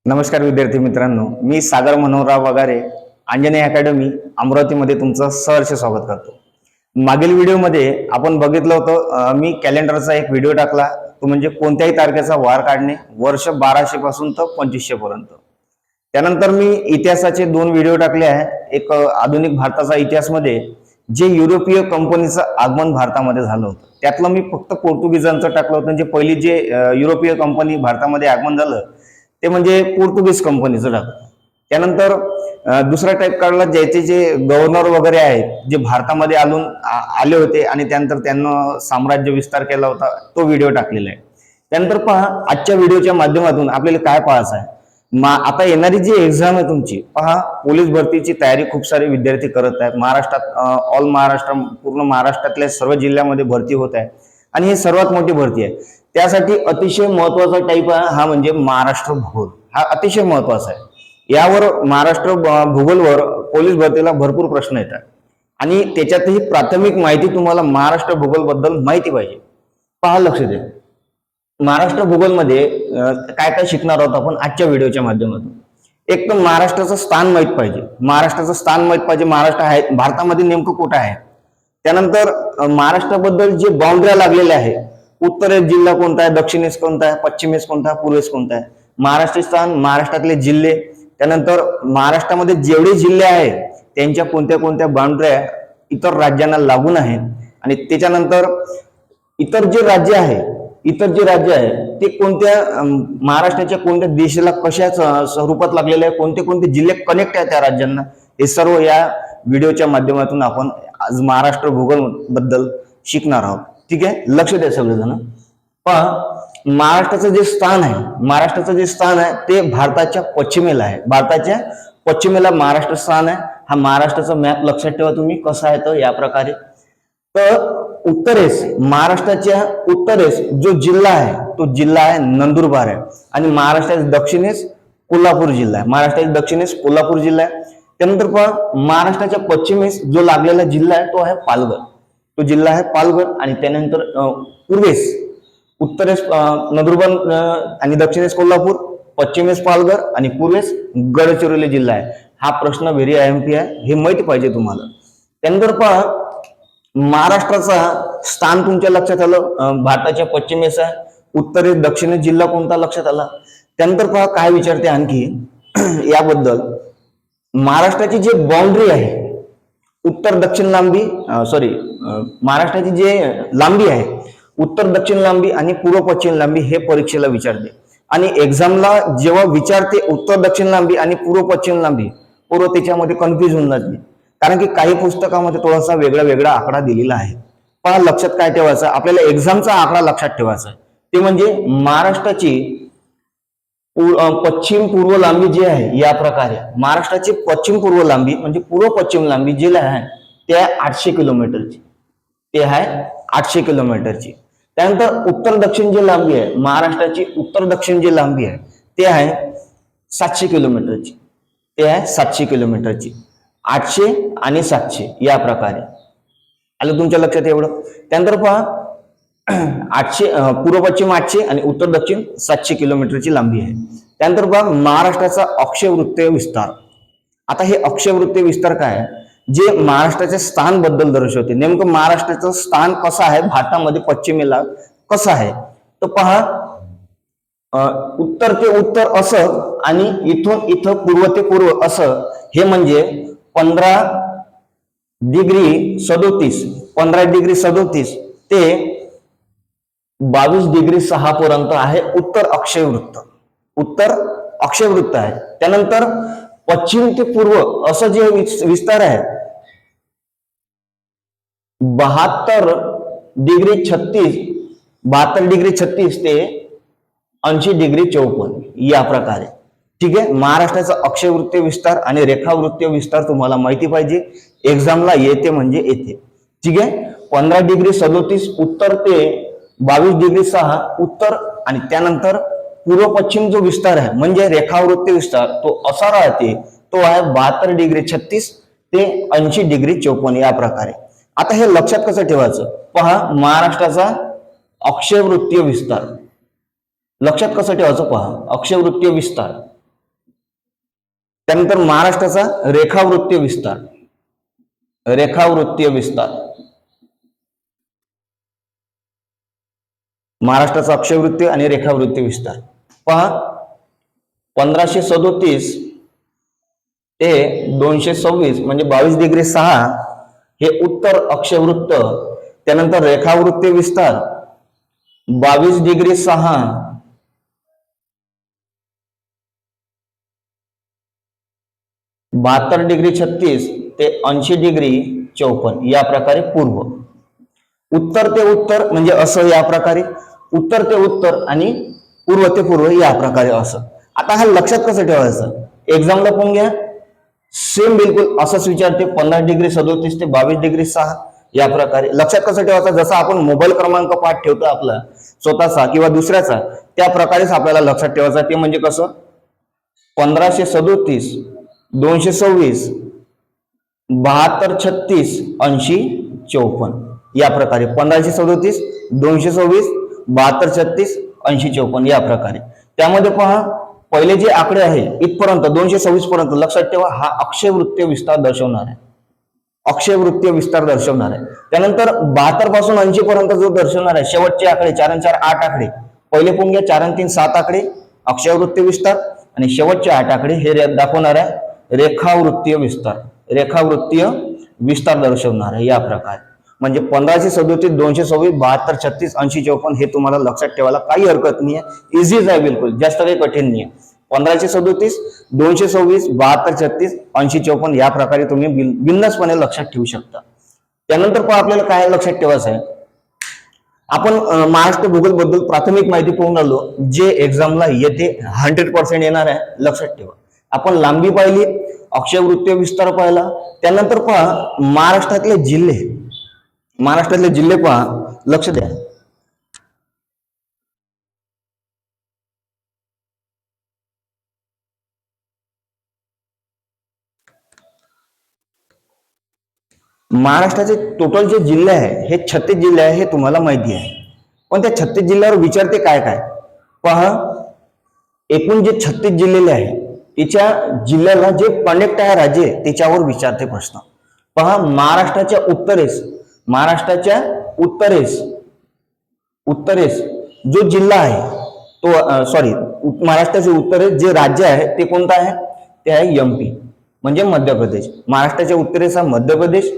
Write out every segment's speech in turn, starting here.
नमस्कार विद्यार्थी मित्रांनो, मी सागर मनोहरराव वगारे, अंजनी अकॅडमी अमरावतीमध्ये तुमचं सहर्ष स्वागत करतो। मागील व्हिडिओमध्ये आपण बघितलं होतं, मी कॅलेंडरचा एक व्हिडिओ टाकला, तो म्हणजे कोणत्याही तारखेचा वार काढणे, वर्ष 1200 पासून तर 2500 पर्यंत। त्यानंतर मी इतिहासाचे 2 व्हिडिओ टाकले आहे। एक आधुनिक भारताचा इतिहासमध्ये जे युरोपीय कंपनीचं आगमन भारतामध्ये झालं होतं, त्यातलं मी फक्त पोर्तुगीजांचं टाकलं होतं। जे पहिली जे युरोपीय कंपनी भारतामध्ये आगमन झालं ते म्हणजे पोर्तुगीज कंपनीचं टाकलं। त्यानंतर दुसरा टाईप काढला, ज्याचे जे गव्हर्नर वगैरे आहेत, जे भारतामध्ये आले होते आणि त्यानंतर त्यांना साम्राज्य विस्तार केला होता, तो व्हिडिओ टाकलेला आहे। त्यानंतर पहा, आजच्या व्हिडिओच्या माध्यमातून आपल्याला काय पाहायचं आहे, आता येणारी जी एक्झाम आहे तुमची, पहा, पोलीस भरतीची तयारी खूप सारे विद्यार्थी करत आहेत। महाराष्ट्रात ऑल महाराष्ट्र, पूर्ण महाराष्ट्रातल्या सर्व जिल्ह्यामध्ये भरती होत आहे आणि ही सर्वात मोठी भरती आहे। त्यासाठी अतिशय महत्वाचा टाईप हा म्हणजे महाराष्ट्र भूगोल, हा अतिशय महत्वाचा आहे। यावर महाराष्ट्र भूगोलवर पोलीस भरतीला भरपूर प्रश्न येतात आणि त्याच्यातही प्राथमिक माहिती तुम्हाला महाराष्ट्र भूगोल बद्दल माहिती पाहिजे। पहा, लक्ष द्या, महाराष्ट्र भूगोलमध्ये काय काय शिकणार आहोत आपण आजच्या व्हिडिओच्या माध्यमातून। एक तर महाराष्ट्राचं स्थान माहित पाहिजे, महाराष्ट्राचं स्थान माहित पाहिजे, महाराष्ट्र आहे भारतामध्ये नेमकं कुठं आहे। त्यानंतर महाराष्ट्राबद्दल जे बाउंड्र्या लागलेल्या आहे, उत्तरेस जिल्हा कोणता आहे, दक्षिणेस कोणता आहे, पश्चिमेस कोणता आहे, पूर्वेस कोणता आहे, महाराष्ट्र स्थान, महाराष्ट्रातले जिल्हे, त्यानंतर महाराष्ट्रामध्ये जेवढे जिल्हे आहेत त्यांच्या कोणत्या कोणत्या बाउंड्र्या इतर राज्यांना लागून आहेत, आणि त्याच्यानंतर इतर जे राज्य आहे ते कोणत्या महाराष्ट्राच्या कोणत्या देशाला कशा स्वरूपात लागलेले आहे, कोणते कोणते जिल्हे कनेक्ट आहे त्या राज्यांना, हे सर्व या व्हिडिओच्या माध्यमातून आपण आज महाराष्ट्र भूगोल बद्दल शिकणार आहोत। ठीक आहे, लक्ष द्या सगळेजण। पहा, महाराष्ट्राचं जे स्थान आहे ते भारताच्या पश्चिमेला आहे। भारताच्या पश्चिमेला महाराष्ट्र स्थान आहे। हा महाराष्ट्राचा मॅप लक्षात ठेवा तुम्ही कसा आहे, तर या प्रकारे। तर उत्तरेस, महाराष्ट्राच्या उत्तरेस जो जिल्हा आहे तो जिल्हा आहे नंदुरबार आहे, आणि महाराष्ट्राच्या दक्षिणेस कोल्हापूर जिल्हा आहे। त्यानंतर पहा, महाराष्ट्राच्या पश्चिमेस जो लागलेला जिल्हा आहे तो आहे पालघर, आणि त्यानंतर पूर्वेस, उत्तरेस नंदुरबार आणि दक्षिणेस कोल्हापूर, पश्चिमेस पालघर आणि पूर्वेस गडचिरोली जिल्हा आहे। हा प्रश्न व्हेरी IMP आहे, हे माहिती पाहिजे तुम्हाला। त्यानंतर पहा, महाराष्ट्राचा स्थान तुमच्या लक्षात आलं, भारताच्या पश्चिमेस आहे, उत्तरेस दक्षिणेस जिल्हा कोणता लक्षात आला। त्यानंतर पहा काय विचारते आणखी याबद्दल, महाराष्ट्राची जी बाउंड्री आहे, उत्तर दक्षिण लांबी, महाराष्ट्राची जे लांबी आहे, उत्तर दक्षिण लांबी आणि पूर्व पश्चिम लांबी, हे परीक्षेला विचारते। आणि एक्झामला जेव्हा विचारते उत्तर दक्षिण लांबी आणि पूर्व पश्चिम लांबी, त्याच्यामध्ये कन्फ्युज होऊन जाते, कारण की काही पुस्तकामध्ये थोडासा वेगळा आकडा दिलेला आहे। पहा, लक्षात काय ठेवायचं, आपल्याला एक्झामचा आकडा लक्षात ठेवायचा आहे, ते म्हणजे महाराष्ट्राची पश्चिम पूर्व लांबी जी आहे, या प्रकारे महाराष्ट्राची पश्चिम पूर्व लांबी म्हणजे पूर्व पश्चिम लांबी जी आहे ते आहे 800 किलोमीटरची। त्यानंतर उत्तर दक्षिण जी लांबी आहे, महाराष्ट्राची उत्तर दक्षिण जी लांबी आहे ते आहे 700 किलोमीटरची। 800 आणि 700 या प्रकारे आलं तुमच्या लक्षात एवढं। त्यानंतर पहा, 800 पूर्व पश्चिम 800 आणि उत्तर दक्षिण 700 किलोमीटरची लांबी आहे। त्यानंतर पहा, महाराष्ट्राचा अक्षवृत्तीय विस्तार। आता हे अक्षवृत्तीय विस्तार काय आहे, जे महाराष्ट्राच्या स्थान बद्दल दर्शवते, नेमकं महाराष्ट्राचं स्थान कसं आहे भारतामध्ये पश्चिमेला कसं आहे। तर पहा, उत्तर ते उत्तर असं आणि इथं पूर्व ते पूर्व असं, हे म्हणजे 15 डिग्री 37 ते 22 डिग्री 6 पर्यंत आहे उत्तर अक्षवृत्त आहे। त्यानंतर पश्चिम ते पूर्व असं जे विस्तार आहे, 72 डिग्री 36 ते 80 डिग्री 54 या प्रकारे। ठीक आहे, महाराष्ट्राचा अक्षवृत्तीय विस्तार आणि रेखावृत्तीय विस्तार तुम्हाला माहिती पाहिजे, एक्झामला येते म्हणजे येते। ठीक आहे, 15 डिग्री 37 उत्तर ते 22 डिग्री 6 उत्तर, आणि त्यानंतर पूर्व पश्चिम जो विस्तार आहे म्हणजे रेखावृत्तीय विस्तार, तो असा राहते, तो आहे 72 डिग्री 36 ते 80 डिग्री 54 या प्रकारे। आता हे लक्षात कसं ठेवायचं, पहा, महाराष्ट्राचा अक्षवृत्तीय विस्तार लक्षात कसं ठेवायचं, पहा, अक्षवृत्तीय विस्तार त्यानंतर महाराष्ट्राचा रेखावृत्तीय विस्तार, रेखावृत्तीय विस्तार, महाराष्ट्राचा अक्षवृत्तीय आणि रेखावृत्तीय विस्तार पहा. 1537 ते 226 म्हणजे 22°6 हे उत्तर अक्षवृत्त. त्यानंतर रेखावृत्तीय विस्तार 22°6 72°36 ते 80°54 या प्रकारे पूर्व. उत्तर ते उत्तर म्हणजे असं या प्रकारे, उत्तर ते उत्तर आणि पूर्व ते पूर्व या प्रकारे असं. आता हा लक्षात कसं ठेवायचं, एक्झामला पण घ्या सेम बिलकुल असंच विचारते. 15°37 ते 22°6 या प्रकारे लक्षात कसं ठेवायचं, जसं आपण मोबाईल क्रमांक पाठ ठेवतो आपला स्वतःचा किंवा दुसऱ्याचा, त्या प्रकारेच आपल्याला लक्षात ठेवायचं. ते म्हणजे कसं 1537 226 7236 8054 या प्रकारे. 1537 226 7236 8054 या प्रकारे. त्यामध्ये पहा पहिले जे आकडे आहे इथपर्यंत 226 पर्यंत लक्षात ठेवा, हा अक्षयवृत्तीय विस्तार दर्शवणार आहे, अक्षयवृत्तीय विस्तार दर्शवणार आहे. त्यानंतर 72 पासून 80 पर्यंत जो दर्शवणार आहे शेवटचे आकडे 4 आणि 4 8 आकडे, पहिले पुंग्या 4 आणि 3 7 आकडे अक्षयवृत्तीय विस्तार आणि शेवटचे 8 आकडे हे दाखवणार आहे रेखावृत्तीय विस्तार, रेखावृत्तीय विस्तार दर्शवणार आहे या प्रकारे. म्हणजे 1537 226 7236 8054 हे तुम्हाला लक्षात ठेवायला काही हरकत नाही आहे, इझीच आहे बिलकुल, जास्त काही कठीण नाही आहे. 1537 226 7236 8054 या प्रकारे तुम्ही बिंदासपणे लक्षात ठेवू शकता. त्यानंतर पण आपल्याला काय लक्षात ठेवायचं आहे, आपण महाराष्ट्र भूगोल बद्दल प्राथमिक माहिती पाहून आलो, जे एक्झामला येते 100% येणार आहे. लक्षात ठेवा, आपण लांबी पाहिली, अक्षयवृत्तीय विस्तार पाहिला. त्यानंतर पहा महाराष्ट्रातले जिल्हे, महाराष्ट्रातले जिल्हे पहा, लक्ष द्या. महाराष्ट्राचे टोटल जे जिल्हे आहे हे 36 जिल्हे आहे, हे तुम्हाला माहिती आहे. पण त्या 36 जिल्ह्यावर विचारते काय काय पहा. एकूण जे 36 जिल्हे आहे तिच्या जिल्ह्याला जे कनेक्ट आहे राज्य त्याच्यावर विचारते प्रश्न. पहा महाराष्ट्राच्या उत्तरेस, महाराष्ट्राच्या उत्तरेस, उत्तरेस जो जिल्हा आहे तो महाराष्ट्राच्या उत्तरेस जे राज्य आहे ते कोणतं आहे, ते आहे MP म्हणजे मध्य प्रदेश. महाराष्ट्राच्या उत्तरेस मध्य प्रदेश.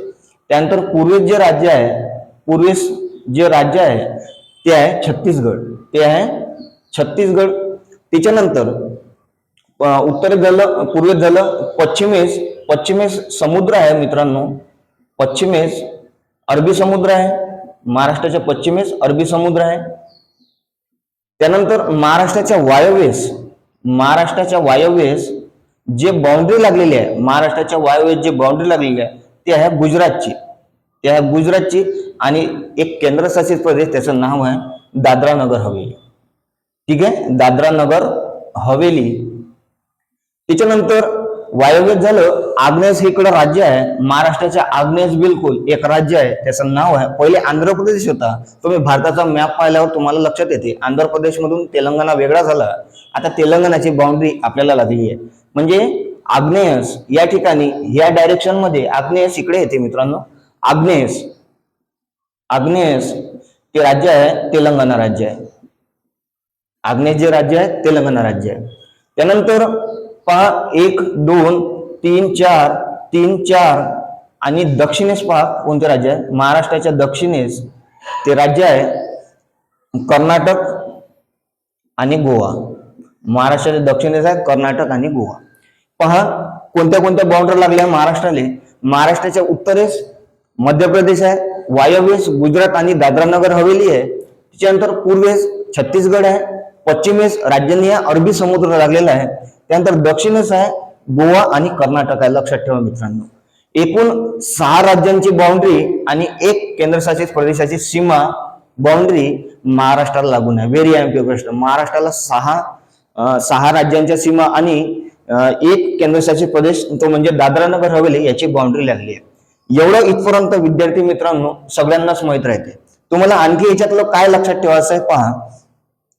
त्यानंतर पूर्वेस जे राज्य आहे, पूर्वेस जे राज्य आहे ते आहे छत्तीसगड, ते आहे छत्तीसगड. त्याच्यानंतर उत्तरेस झालं, पूर्वेस झालं, पश्चिमेस, पश्चिमेस समुद्र आहे मित्रांनो, पश्चिमेस अरबी समुद्र आहे, महाराष्ट्राच्या पश्चिमेस अरबी समुद्र आहे. त्यानंतर महाराष्ट्राच्या वायव्येस, महाराष्ट्राच्या वायव्येस जे बाउंड्री लागलेली आहे, महाराष्ट्राच्या वायव्येस जे बाउंड्री लागलेली आहे ते आहे गुजरातची, ते आहे गुजरातची. आणि एक केंद्रशासित प्रदेश त्याचं नाव आहे दादरा नगर हवेली. ठीक आहे, दादरा नगर हवेली. त्याच्यानंतर वायव्येस झालं, आग्नेस हे इकडं राज्य आहे, महाराष्ट्राच्या आग्नेस बिलकुल एक राज्य आहे त्याचं नाव आहे, पहिले आंध्र प्रदेश होता. तुम्ही भारताचा मॅप पाहिल्यावर तुम्हाला लक्षात येते आंध्र प्रदेश मधून तेलंगणा वेगळा झाला, आता तेलंगणाची बाउंड्री आपल्याला लागली आहे. म्हणजे आग्नेयस या ठिकाणी या डायरेक्शन मध्ये आग्नेयस इकडे येते मित्रांनो, आग्नेयस, आग्नेयस ते राज्य आहे तेलंगणा राज्य आहे, आग्नेय जे राज्य आहे तेलंगणा राज्य आहे. त्यानंतर पहा 1 2 3 4 3 4 आणि दक्षिणेस पहा कोणते राज्य आहे, महाराष्ट्राच्या दक्षिणेस ते राज्य आहे कर्नाटक आणि गोवा. महाराष्ट्राच्या दक्षिणेस आहे कर्नाटक आणि गोवा. पहा कोणत्या कोणत्या बाउंड्री लागल्या महाराष्ट्राला, महाराष्ट्राच्या उत्तरेस मध्य प्रदेश आहे, वायव्येस गुजरात आणि दादरा नगर हवेली आहे, त्याच्यानंतर पूर्वेस छत्तीसगड आहे, पश्चिमेस राज्यांनी अरबी समुद्र लागलेला आहे, त्यानंतर दक्षिणेस आहे गोवा आणि कर्नाटक आहे. लक्षात ठेवा मित्रांनो, एकूण 6 राज्यांची बाउंड्री आणि एक केंद्रशासित प्रदेशाची सीमा बाउंड्री महाराष्ट्राला लागून आहे. व्हेरी इम्पॉर्टंट, महाराष्ट्राला 6 राज्यांच्या सीमा आणि एक केंद्रशासित प्रदेश तो म्हणजे दादरा नगर हवेली याची बाउंड्री लागली आहे. एवढं इथपर्यंत विद्यार्थी मित्रांनो सगळ्यांनाच माहित राहते. तुम्हाला आणखी याच्यातलं काय लक्षात ठेवायचं आहे पहा,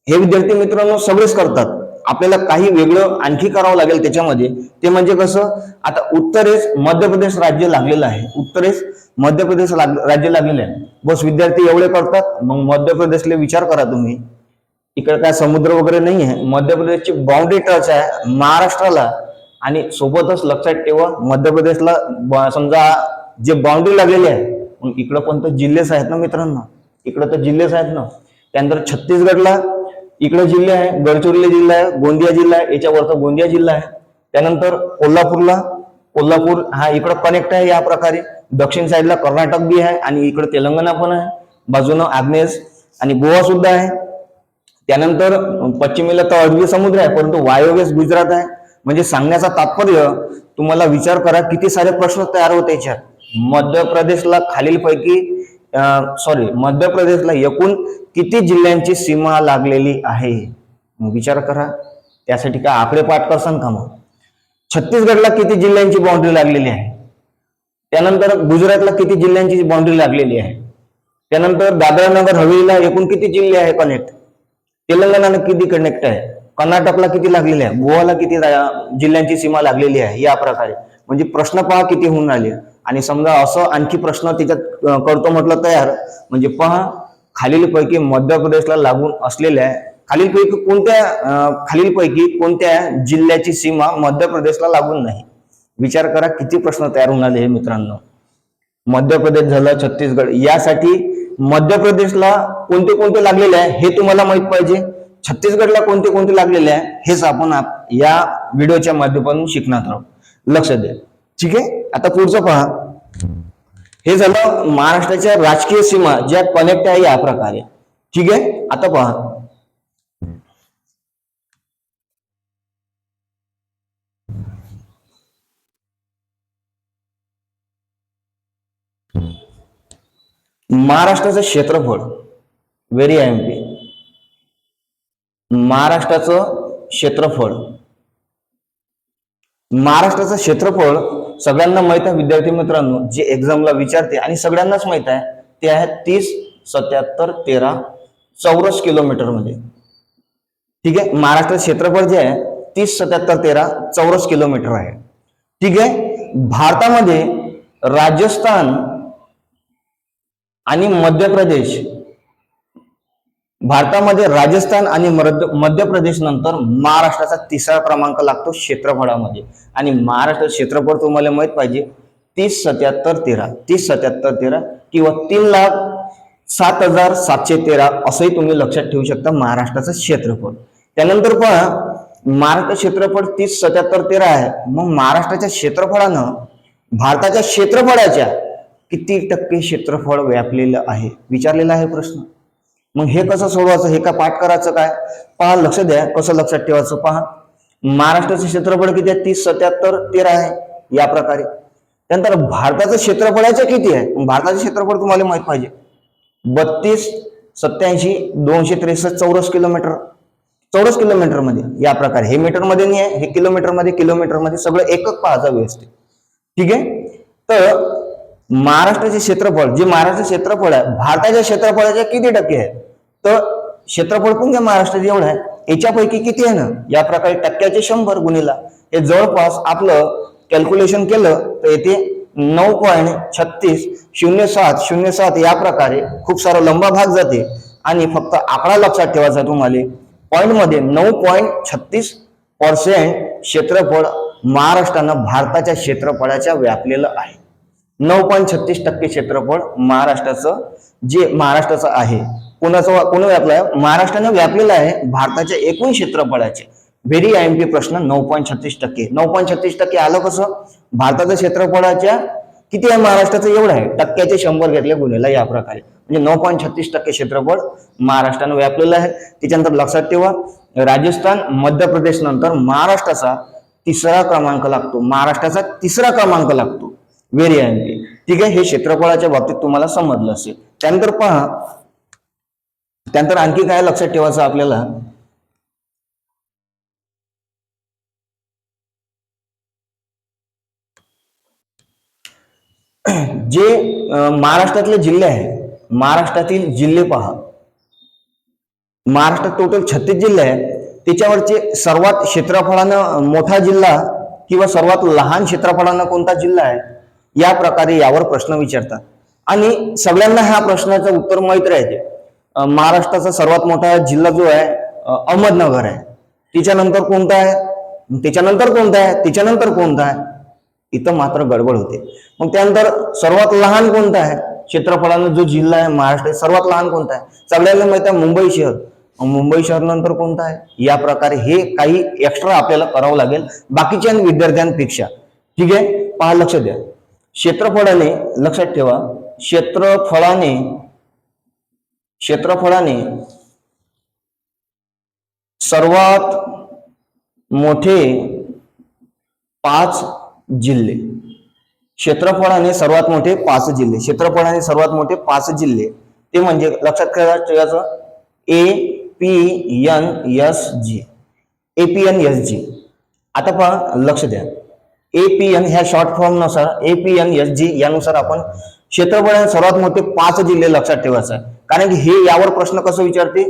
हे विद्यार्थी मित्रांनो सगळेच करतात, आपल्याला काही वेगळं आणखी करावं लागेल त्याच्यामध्ये, ते म्हणजे कसं, आता उत्तरेस मध्य प्रदेश राज्य लागलेलं आहे, उत्तरेस मध्य प्रदेश राज्य लागलेलं आहे. बस विद्यार्थी एवढे करतात, मग मध्य प्रदेशला विचार करा तुम्ही, इकडे काय समुद्र वगैरे नाही आहे, मध्य प्रदेशची बाउंड्री टच आहे महाराष्ट्राला, आणि सोबतच लक्षात ठेवा मध्य प्रदेशला समजा जे बाउंड्री लागलेली आहे, मग इकडं पण तर जिल्हेच आहेत ना मित्रांनो, इकडं तर जिल्हेच आहेत ना. त्यानंतर छत्तीसगडला इकडे जिल्हे आहे, गडचिरोली जिल्हा आहे, गोंदिया जिल्हा आहे, याच्यावरचा गोंदिया जिल्हा आहे. त्यानंतर कोल्हापूर हा इकडं कनेक्ट आहे या प्रकारे. दक्षिण साईडला कर्नाटक बी आहे आणि इकडे तेलंगणा पण आहे, बाजूनं आग्नेस आणि गोवा सुद्धा आहे. त्यानंतर पश्चिमेला तर अरबी समुद्र आहे, परंतु वायव्येस गुजरात आहे. म्हणजे सांगण्याचा तात्पर्य, तुम्हाला विचार करा किती सारे प्रश्न तयार होते याच्यात. मध्य प्रदेशला मध्य प्रदेशला एकूण किती जिल्ह्यांची सीमा लागलेली आहे, विचार करा. त्यासाठी काय आकडे पाठ करसान का मग. छत्तीसगडला किती जिल्ह्यांची बाउंड्री लागलेली आहे, त्यानंतर गुजरातला किती जिल्ह्यांची बाउंड्री लागलेली आहे, त्यानंतर दादरा नगर हवेलीला एकूण किती जिल्हे आहे कनेक्ट, तेलंगणाला किती कनेक्ट आहे, कर्नाटकला किती लागलेले आहे, गोवाला किती जिल्ह्यांची सीमा लागलेली आहे, या प्रकारे. म्हणजे प्रश्न पहा किती होऊन राहिले. आणि समजा असं आणखी प्रश्न त्याच्यात करतो म्हटलं तयार, म्हणजे पहा खालीलपैकी मध्य प्रदेशला लागून असलेल्या खालीलपैकी कोणत्या जिल्ह्याची सीमा मध्य प्रदेशला लागून नाही. विचार करा किती प्रश्न तयार होऊन आले हे मित्रांनो. मध्य प्रदेश झालं, छत्तीसगड, यासाठी मध्य प्रदेशला कोणते कोणते लागलेले आहे हे तुम्हाला माहित पाहिजे. छत्तीसगडला कोणते कोणते लागलेले आहे हेच आपण या व्हिडिओच्या माध्यमातून शिकणार आहोत. लक्ष द्या. ठीक आहे. आता पुढचं पहा. हे झालं महाराष्ट्राच्या राजकीय सीमा ज्या कनेक्ट आहे या प्रकारे. ठीक आहे. आता पहा, महाराष्ट्राचं क्षेत्रफळ, व्हेरी एमपी, महाराष्ट्राचं क्षेत्रफळ सगळ्यांना माहित आहे विद्यार्थी मित्रांनो, जे एक्झामला विचारते आणि सगळ्यांनाच माहित आहे, ते आहे 30,77,13 चौरस किलोमीटर मध्ये. ठीक आहे. महाराष्ट्राचं क्षेत्रफळ जे आहे 30,77,13 चौरस किलोमीटर आहे. ठीक आहे. भारतामध्ये राजस्थान आणि मध्य प्रदेश नंतर महाराष्ट्राचा तिसरा क्रमांक लागतो क्षेत्रफळामध्ये. आणि महाराष्ट्र क्षेत्रफळ तुम्हाला माहित पाहिजे 30,77,13 किंवा 3,07,713 असंही तुम्ही लक्षात ठेवू शकता महाराष्ट्राचं क्षेत्रफळ. त्यानंतर पहा, महाराष्ट्र क्षेत्रफळ 30,77,13 आहे. मग महाराष्ट्राच्या क्षेत्रफळानं भारताच्या क्षेत्रफळाच्या किती टक्के क्षेत्रफळ व्यापलेलं आहे विचारलेला आहे प्रश्न. मग हे कसं सोडवायचं, हे का पाठ करायचं काय, पहा. लक्ष द्या कसं लक्षात ठेवायचं. पहा, महाराष्ट्राचं क्षेत्रफळ किती आहे 30,77,13 आहे या प्रकारे. त्यानंतर भारताचं क्षेत्रफळाचं किती आहे, भारताचं क्षेत्रफळ तुम्हाला माहित पाहिजे 32,87,263 चौरस किलोमीटर मध्ये या प्रकारे. हे मीटर मध्ये नाही आहे, हे किलोमीटर मध्ये सगळं एकक पाहायचं व्यवस्थित. ठीक आहे. तर महाराष्ट्राचे क्षेत्रफळ, जे महाराष्ट्र क्षेत्रफळ आहे, भारताच्या क्षेत्रफळाच्या किती टक्के आहे, तर क्षेत्रफळ पण घ्या महाराष्ट्राचे एवढं आहे, याच्यापैकी किती आहे ना, या प्रकारे टक्क्याचे 100 गुणिला हे जवळपास आपलं कॅल्क्युलेशन केलं तर येते 9.360707 या प्रकारे. खूप सारा लंबा भाग जाते आणि फक्त आकडा लक्षात ठेवायचा तुम्हाला. पॉइंट मध्ये 9.36% क्षेत्रफळ महाराष्ट्रानं भारताच्या क्षेत्रफळाच्या व्यापलेलं आहे. 9.36% क्षेत्रफळ महाराष्ट्राचं आहे. कोण व्यापलं आहे, महाराष्ट्रानं व्यापलेलं आहे भारताच्या एकूण क्षेत्रफळाचे. व्हेरी आयएमपी प्रश्न. 9.36% आलं कसं, भारताच्या क्षेत्रफळाच्या किती आहे महाराष्ट्राचं एवढं आहे, टक्क्याचे 100 घेतले गुन्हेला या प्रकारे. म्हणजे 9.36% क्षेत्रफळ महाराष्ट्रानं व्यापलेलं आहे. त्याच्यानंतर लक्षात ठेवा, राजस्थान मध्य प्रदेश नंतर महाराष्ट्राचा तिसरा क्रमांक लागतो. Very IMP. ठीक आहे. हे क्षेत्रफळाच्या बाबतीत तुम्हाला समजलं असेल. त्यानंतर पहा, त्यानंतर आणखी काय लक्षात ठेवायचं आपल्याला, जे महाराष्ट्रातले जिल्हे आहे, महाराष्ट्रातील जिल्हे पहा. महाराष्ट्रात टोटल 36 जिल्हे आहेत, त्याच्यावरचे सर्वात क्षेत्रफळानं मोठा जिल्हा किंवा सर्वात लहान क्षेत्रफळानं कोणता जिल्हा आहे, या प्रकारे यावर प्रश्न विचारतात. आणि सगळ्यांना ह्या प्रश्नाचं उत्तर माहित राहते. महाराष्ट्राचा सर्वात मोठा जिल्हा जो आहे अहमदनगर आहे. त्याच्यानंतर कोणता आहे, त्याच्यानंतर कोणता आहे, त्याच्यानंतर कोणता आहे, इथं मात्र गडबड होते. मग त्यानंतर सर्वात लहान कोणता आहे, क्षेत्रफळानं जो जिल्हा आहे महाराष्ट्रात सर्वात लहान कोणता आहे, सगळ्यांना माहित आहे मुंबई शहर. मुंबई शहर नंतर कोणता आहे, या प्रकारे हे काही एक्स्ट्रा आपल्याला करावं लागेल बाकीच्या विद्यार्थ्यांपेक्षा. ठीक आहे, पहा, लक्ष द्या. क्षेत्रफळाने, लक्षात ठेवा, क्षेत्रफळाने सर्वात मोठे 5 जिल्हे. क्षेत्रफळाने सर्वात मोठे 5 जिल्हे. क्षेत्रफळाने सर्वात मोठे 5 जिल्हे ते म्हणजे लक्षात ठेवायचं APNSG. APNSG. आता पहा, लक्ष द्या. APN ह्या शॉर्ट फॉर्म नुसार APNSG यानुसार आपण क्षेत्रफळाने सर्वात मोठे 5 जिल्हे लक्षात ठेवायचं आहे. कारण की हे यावर प्रश्न कसं विचारते,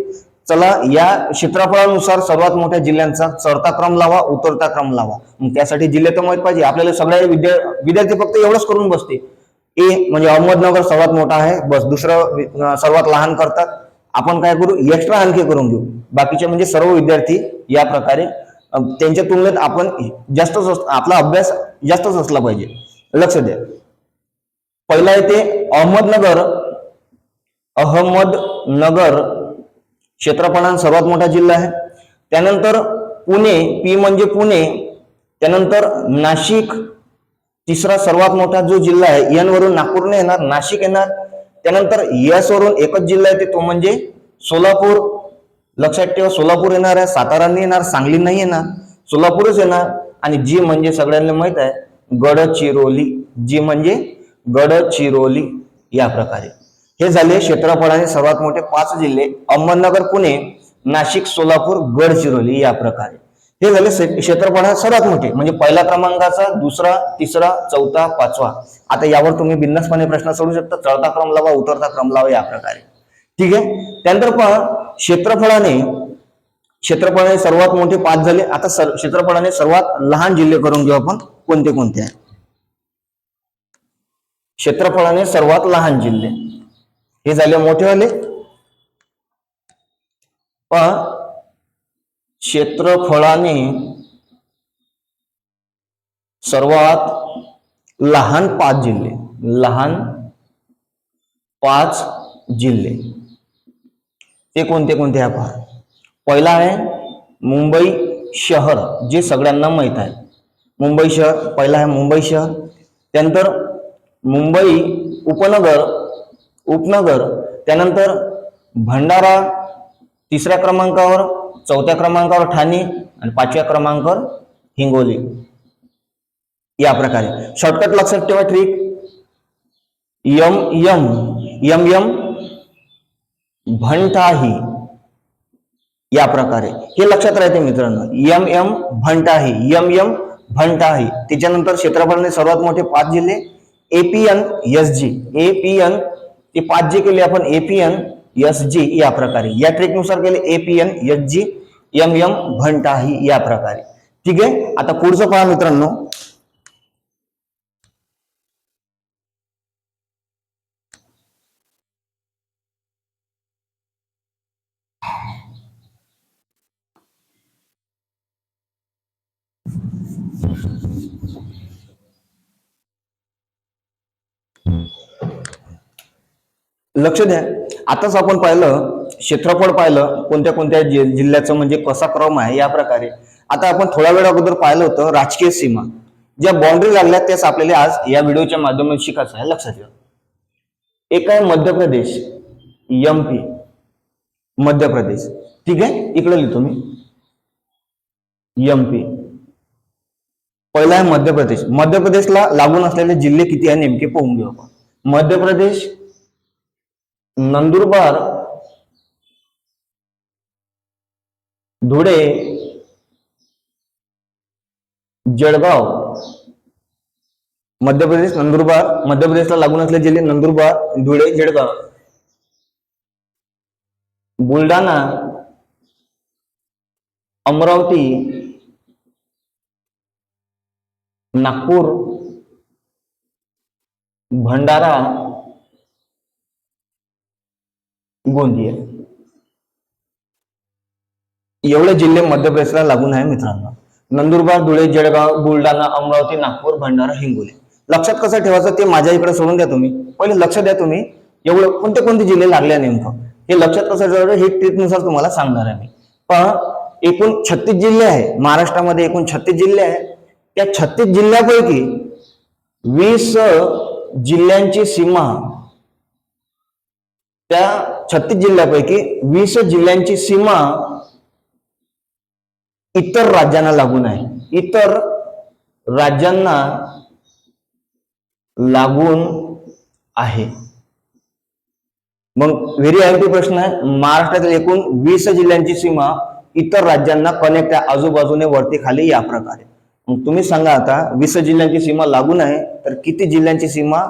चला या क्षेत्रफळानुसार सर्वात मोठ्या जिल्ह्यांचा चढता क्रम लावा, उतरता क्रम लावा. मग त्यासाठी जिल्हे तर माहित पाहिजे आपल्याला. सगळ्या विद्यार्थी फक्त एवढंच करून बसते, ए म्हणजे अहमदनगर सर्वात मोठा आहे, बस. दुसरं सर्वात लहान करतात. आपण काय करू, एक्स्ट्रा आणखी करून घेऊ. बाकीचे म्हणजे सर्व विद्यार्थी या प्रकारे त्यांच्या तुलनेत आपण आपला अभ्यास जास्तच असला पाहिजे. लक्ष द्या. पहिला येते अहमदनगर क्षेत्रफळाने सर्वात मोठा जिल्हा आहे. त्यानंतर पुणे, पी म्हणजे पुणे. त्यानंतर नाशिक तिसरा सर्वात मोठा जो जिल्हा आहे. एन वरून नागपूर नाही येणार, नाशिक येणार. त्यानंतर एस वरून एकच जिल्हा येते, तो म्हणजे सोलापूर. लक्षात ठेवा, सोलापूर येणार आहे, सातारा नाही येणार, सांगली नाही येणार, सोलापूरच येणार. आणि जी म्हणजे सगळ्यांना माहित आहे गडचिरोली. जी म्हणजे गडचिरोली. या प्रकारे हे झाले क्षेत्रफळाने सर्वात मोठे 5 जिल्हे. अहमदनगर, पुणे, नाशिक, सोलापूर, गडचिरोली. या प्रकारे हे झाले क्षेत्रफळाने सर्वात मोठे, म्हणजे पहिल्या क्रमांकाचा, दुसरा, तिसरा, चौथा, 5वा. आता यावर तुम्ही बिनधास्तपणे प्रश्न सोडू शकता. चढता क्रम लावा, उतरता क्रम लावा, या प्रकारे. ठीक आहे. त्यानंतर पहा, क्षेत्रफळाने सर्वात मोठे 5 झाले. आता क्षेत्रफळाने सर्वात लहान जिल्हे करून घेऊ आपण, कोणते कोणते आहे. क्षेत्रफळाने सर्वात लहान जिल्हे हे झाले मोठेवाले. पहा, क्षेत्रफळाने सर्वात लहान 5 जिल्हे. लहान 5 जिल्हे ते कोणते कोणते आहे पहा. पहिला आहे मुंबई शहर, जे सगळ्यांना माहित आहे. मुंबई शहर पहिला आहे, मुंबई शहर. त्यानंतर मुंबई उपनगर. त्यानंतर भंडारा तिसऱ्या क्रमांकावर, चौथ्या क्रमांकावर ठाणे आणि 5व्या क्रमांकावर हिंगोली. या प्रकारे शॉर्टकट लक्षात ठेवा. ट्रिक यम भंटाही. या प्रकारे हे लक्षात राहते मित्रांनो. यम भंटाही. त्याच्यानंतर क्षेत्रफळाने सर्वात मोठे 5 जिल्हे APNSG. ते 5 जे केले आपण APNSG. या प्रकारे या ट्रिक नुसार केले APNSG, भंटाही. या प्रकारे. ठीक आहे. आता पुढचं पहा मित्रांनो. लक्ष द्या. आताच आपण पाहिलं क्षेत्रफळ, पाहिलं कोणत्या कोणत्या जिल्ह्याचं म्हणजे कसा क्रम आहे. या प्रकारे आता आपण थोड्या वेळ अगोदर पाहिलं होतं राजकीय सीमा, ज्या बाउंड्री लागल्या त्याच आपल्याला आज या व्हिडिओच्या माध्यमातून शिकायचं आहे. लक्षात ठेवा. एक आहे मध्य प्रदेश, MP, मध्य प्रदेश. ठीक आहे, इकडे लिहितो मी MP. पहिला आहे मध्य प्रदेश. मध्य प्रदेशला लागून असलेले जिल्हे किती आहे नेमके पाहून घेऊ आपण. मध्य प्रदेश, नंदुरबार, धुळे, जळगाव. मध्य प्रदेश, नंदुरबार. मध्य प्रदेशला लागून असलेले जिल्हे नंदुरबार, धुळे, जळगाव. बुलढाणा, अमरावती, नागपूर, भंडारा, गोंदिया एवढे जिल्हे मध्य प्रदेशला लागून आहे मित्रांनो. नंदुरबार, धुळे, जळगाव, बुलढाणा, अमरावती, नागपूर, भंडारा, हिंगोली. लक्षात कसं ठेवायचं ते माझ्या इकडे सोडून द्या तुम्ही. पहिले लक्ष द्या तुम्ही एवढं कोणते कोणते जिल्हे लागले नेमकं हे लक्षात कसं ठेवायचं हे ट्रिकनुसार तुम्हाला सांगणार आहे मी. पण एकूण 36 जिल्हे आहे महाराष्ट्रामध्ये. एकूण 36 जिल्हे आहे. त्या 36 जिल्ह्यापैकी 20 जिल्ह्यांची सीमा, त्या 36 जिल्ह्यापैकी 20 जिल्ह्यांची सीमा इतर राज्यांना लागून आहे. इतर राज्यांना लागून आहे. मग व्हेरी आयएमपी प्रश्न आहे. महाराष्ट्रातील एकूण 20 जिल्ह्यांची सीमा इतर राज्यांना कनेक्ट आहे आजूबाजूने वरती खाली या प्रकारे. मग तुम्ही सांगा आता 20 जिल्ह्यांची सीमा लागून आहे तर किती जिल्ह्यांची सीमा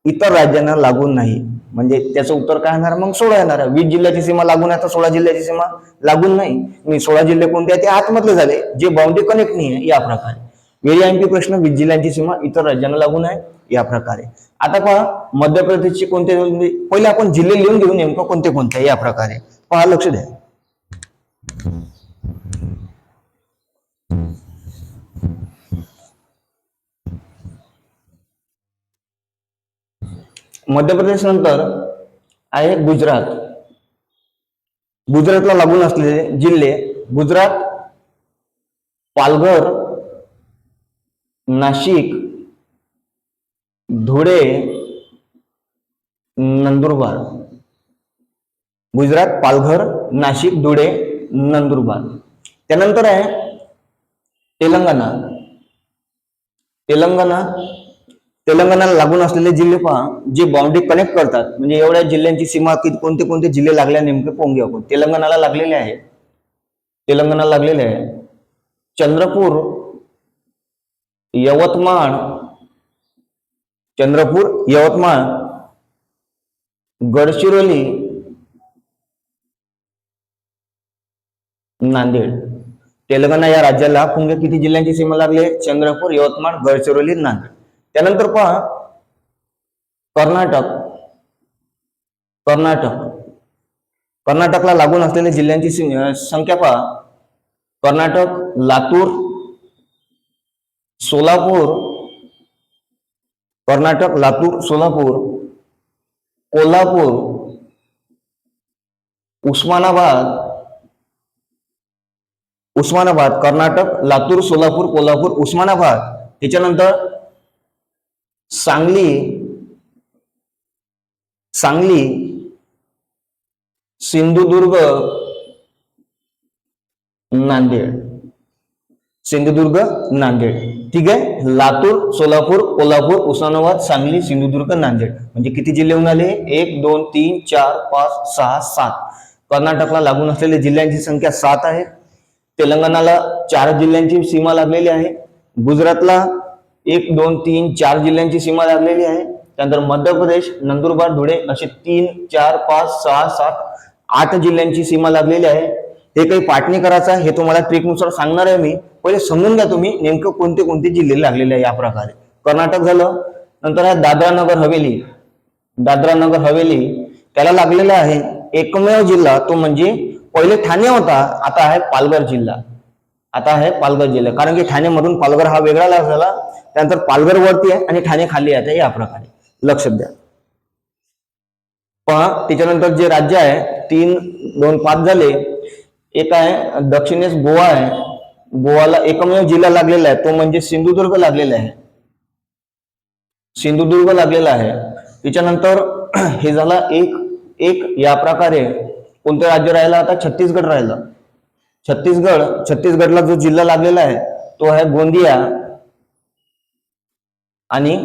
इतर राज्यांना लागून नाही. म्हणजे त्याचं उत्तर काय येणार मग 16 येणार. 20 जिल्ह्याची सीमा लागून आहे तर 16 जिल्ह्याची सीमा लागून नाही. मी 16 जिल्हे कोणते आहेत ते आतमधले झाले जे बाउंड्री कनेक्ट नाही आहे या प्रकारे. व्हेरी आयएमपी प्रश्न 20 जिल्ह्यांची सीमा इतर राज्यांना लागून आहे या प्रकारे. आता पहा मध्य प्रदेशचे कोणते, पहिले आपण जिल्हे लिहून घेऊ नेमकं कोणते कोणते या प्रकारे. पहा लक्ष द्या. मध्य प्रदेश नंतर आहे गुजरात. गुजरातला लागून असलेले जिल्हे गुजरात, पालघर, नाशिक, धुळे, नंदुरबार. गुजरात, पालघर, नाशिक, धुळे, नंदुरबार. त्यानंतर आहे तेलंगणा. तेलंगणाला लागून असलेले जिल्हे पहा जे बाउंड्री कनेक्ट करतात. म्हणजे एवढ्या जिल्ह्यांची सीमा कोणते कोणते जिल्हे लागल्या नेमके पाहून घेऊ आपण. तेलंगणाला लागलेले आहे चंद्रपूर, यवतमाळ, गडचिरोली, नांदेड. तेलंगणा या राज्याला पुन्हा किती जिल्ह्यांची सीमा लागली? चंद्रपूर, यवतमाळ, गडचिरोली, नांदेड. त्यानंतर पहा कर्नाटकला लागून असलेल्या जिल्ह्यांची संख्या पहा. कर्नाटक, लातूर, सोलापूर, कोल्हापूर, उस्मानाबाद, कर्नाटक, लातूर, सोलापूर, कोल्हापूर, उस्मानाबाद. त्याच्यानंतर सांगली, सिंधुदुर्ग, नांदेड. ठीक आहे. लातूर, सोलापूर, कोल्हापूर, उस्मानाबाद, सांगली, सिंधुदुर्ग, नांदेड. म्हणजे किती जिल्हे होऊन आले? 1 2 3 4 5 6 7. कर्नाटकला लागून असलेल्या जिल्ह्यांची संख्या 7 आहे. तेलंगणाला 4 जिल्ह्यांची सीमा लागलेली आहे. गुजरातला 1 2 3 4 जिल्ह्यांची सीमा लागलेली आहे. त्यानंतर मध्य प्रदेश, नंदुरबार, धुळे असे 3 4 5 6 7 8 जिल्ह्यांची सीमा लागलेली आहे. हे काही पाठ नाही करायचं आहे, हे तुम्हाला ट्रिकनुसार सांगणार आहे मी. पहिले समजून घ्या तुम्ही नेमकं कोणते कोणते जिल्हे लागलेले आहे या प्रकारे. कर्नाटक झालं. नंतर आहे दादरा नगर हवेली त्याला लागलेला आहे एकमेव जिल्हा तो म्हणजे पहिले ठाणे होता, आता आहे पालघर जिल्हा. कारण की ठाणेमधून पालघर हा वेगळा झाला. त्यानंतर पालघर वरती आहे आणि ठाणे खाली आहे या प्रकारे. लक्षात द्या. पहा त्याच्यानंतर जे राज्य आहे 3 2 5 झाले. एक आहे दक्षिणेस गोवा आहे. गोवाला एकमेव जिल्हा लागलेला आहे तो म्हणजे सिंधुदुर्ग लागलेला आहे. त्याच्यानंतर हे झाला एक या प्रकारे. कोणतं राज्य राहिला आता? छत्तीसगड राहिला. छत्तीसगडला जो जिल्हा लागलेला आहे तो आहे गोंदिया आणि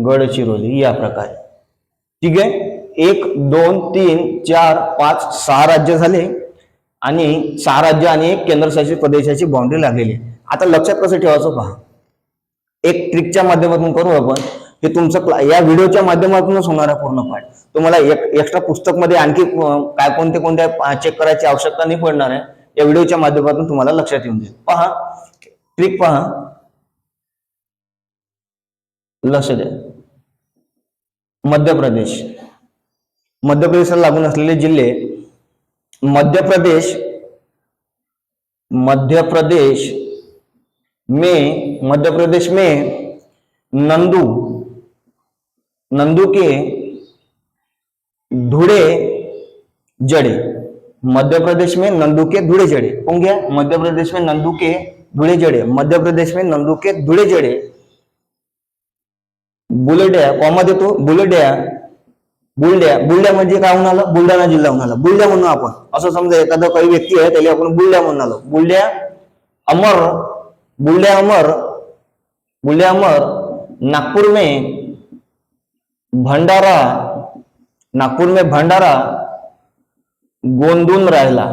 गडचिरोली या प्रकारे. ठीक आहे. 1 2 3 4 5 6 राज्य झाले आणि 6 राज्य आणि 1 केंद्रशासित प्रदेशाची बाउंड्री लागलेली आहे. आता लक्षात कसं ठेवायचं पहा. एक ट्रिकच्या माध्यमातून करू आपण. हे तुमचं या व्हिडिओच्या माध्यमातूनच होणार आहे पूर्ण पाठ. तुम्हाला एक्स्ट्रा पुस्तक मध्ये आणखी काय कोणते चेक करायची आवश्यकता नाही पडणार आहे. या व्हिडिओच्या माध्यमातून तुम्हाला लक्षात येऊन जाईल. पहा ट्रिक पहा, लक्ष द्या. मध्य प्रदेश, मध्य प्रदेशला लागून असलेले जिल्हे. मध्य प्रदेश में नंदू के धुड़े जड़े. मध्य प्रदेश में नंदू के धुड़े जड़े. कौन गया? मध्य प्रदेश में नंदू के धुड़े जड़े. मध्य प्रदेश में नंदू के धुड़े जड़े. बुलेड्या कॉमा देतो. बुलेड्या बुलड्या म्हणजे काय होऊन आलं? बुलढाणा जिल्हा होऊन आला. बुलड्या म्हणून आपण असं समजा एखादा काही व्यक्ती आहे त्याला आपण बुलड्या म्हणून आलो. बुलड्या अमर नागपुर में भंडारा गोंधून राहिला.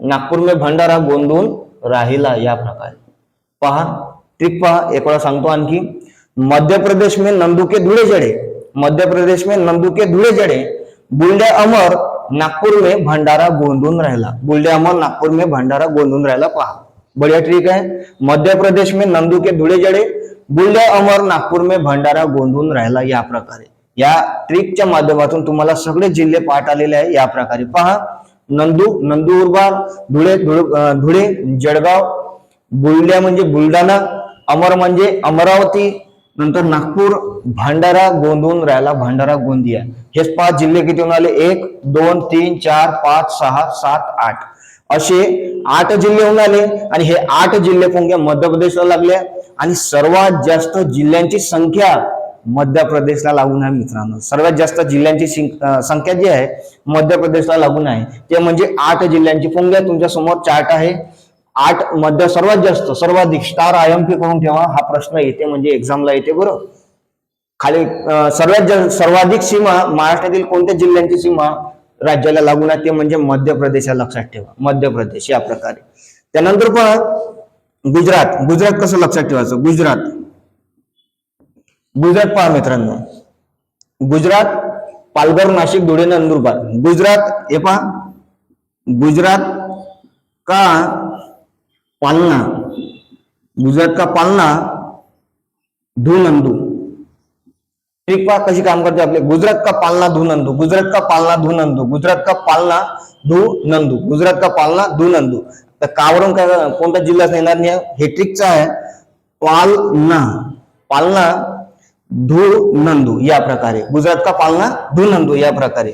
नागपूर में भंडारा गोंधून राहिला. या प्रकारे पहा ट्रिक पहा. एक वेळा सांगतो आणखी. मध्य प्रदेश में नंदू के धुड़े जड़े. मध्य प्रदेश में नंदू के धुड़े जड़े. बुलड्या अमर नागपुर में भंडारा गोंधून राहिला. बुलड्या अमर नागपुर में भंडारा गोंधून राहिला. पहा बढ़िया ट्रिक है. मध्य प्रदेश में नंदू के धुड़े जड़े. बुलड्या अमर नागपूर में भंडारा गोंधून राहिला. या प्रकारे या ट्रिकच्या माध्यमातून तुम्हाला सगळे जिल्हे पाठ आलेले आहे. या प्रकारे पहा. नंदुरबार, धुळे, जळगाव, बुलड्या म्हणजे बुलढाणा, अमर म्हणजे अमरावती, नंतर नागपूर, भंडारा गोंधून राहिला, भंडारा गोंदिया. हे 5 जिल्हे किती होऊन आले? 1 2 3 4 5 6 7 8 असे 8 जिल्हे होऊन आले. आणि हे 8 जिल्हे कोणत्या? मध्य प्रदेशला लागले. आणि सर्वात जास्त जिल्ह्यांची संख्या मध्य प्रदेशला लागून आहे मित्रांनो. सर्वात जास्त जिल्ह्यांची संख्या जी आहे मध्य प्रदेशला लागून आहे ते म्हणजे 8 जिल्ह्यांची. कोणत्या? तुमच्या समोर चार्ट आहे. 8 मध्ये सर्वात जास्त, सर्वाधिक स्टार IMP करून ठेवा. हा प्रश्न येते म्हणजे एक्झामला येते बरोबर. खाली सर्वाधिक सीमा महाराष्ट्रातील कोणत्या जिल्ह्यांची सीमा राज्याला लागून आहे ते म्हणजे मध्य प्रदेशाला. लक्षात ठेवा मध्य प्रदेश. या प्रकारे त्यानंतर पहा गुजरात कसं लक्षात ठेवायचं? गुजरात पहा मित्रांनो. गुजरात पालघर, नाशिक, धुळे, नंदुरबार. गुजरात हे पहा. गुजरात का पालना धुनंदू. ठीक पहा कशी काम करते आपले. गुजरात का पालना धुनंदू. गुजरात का पालना धुनंदू. तर कावरून काय कोणता जिल्हाच येणार नाही. हे ट्रिकचा आहे. पालना धुनंदू. या प्रकारे गुजरात का पालना धुनंदू. या प्रकारे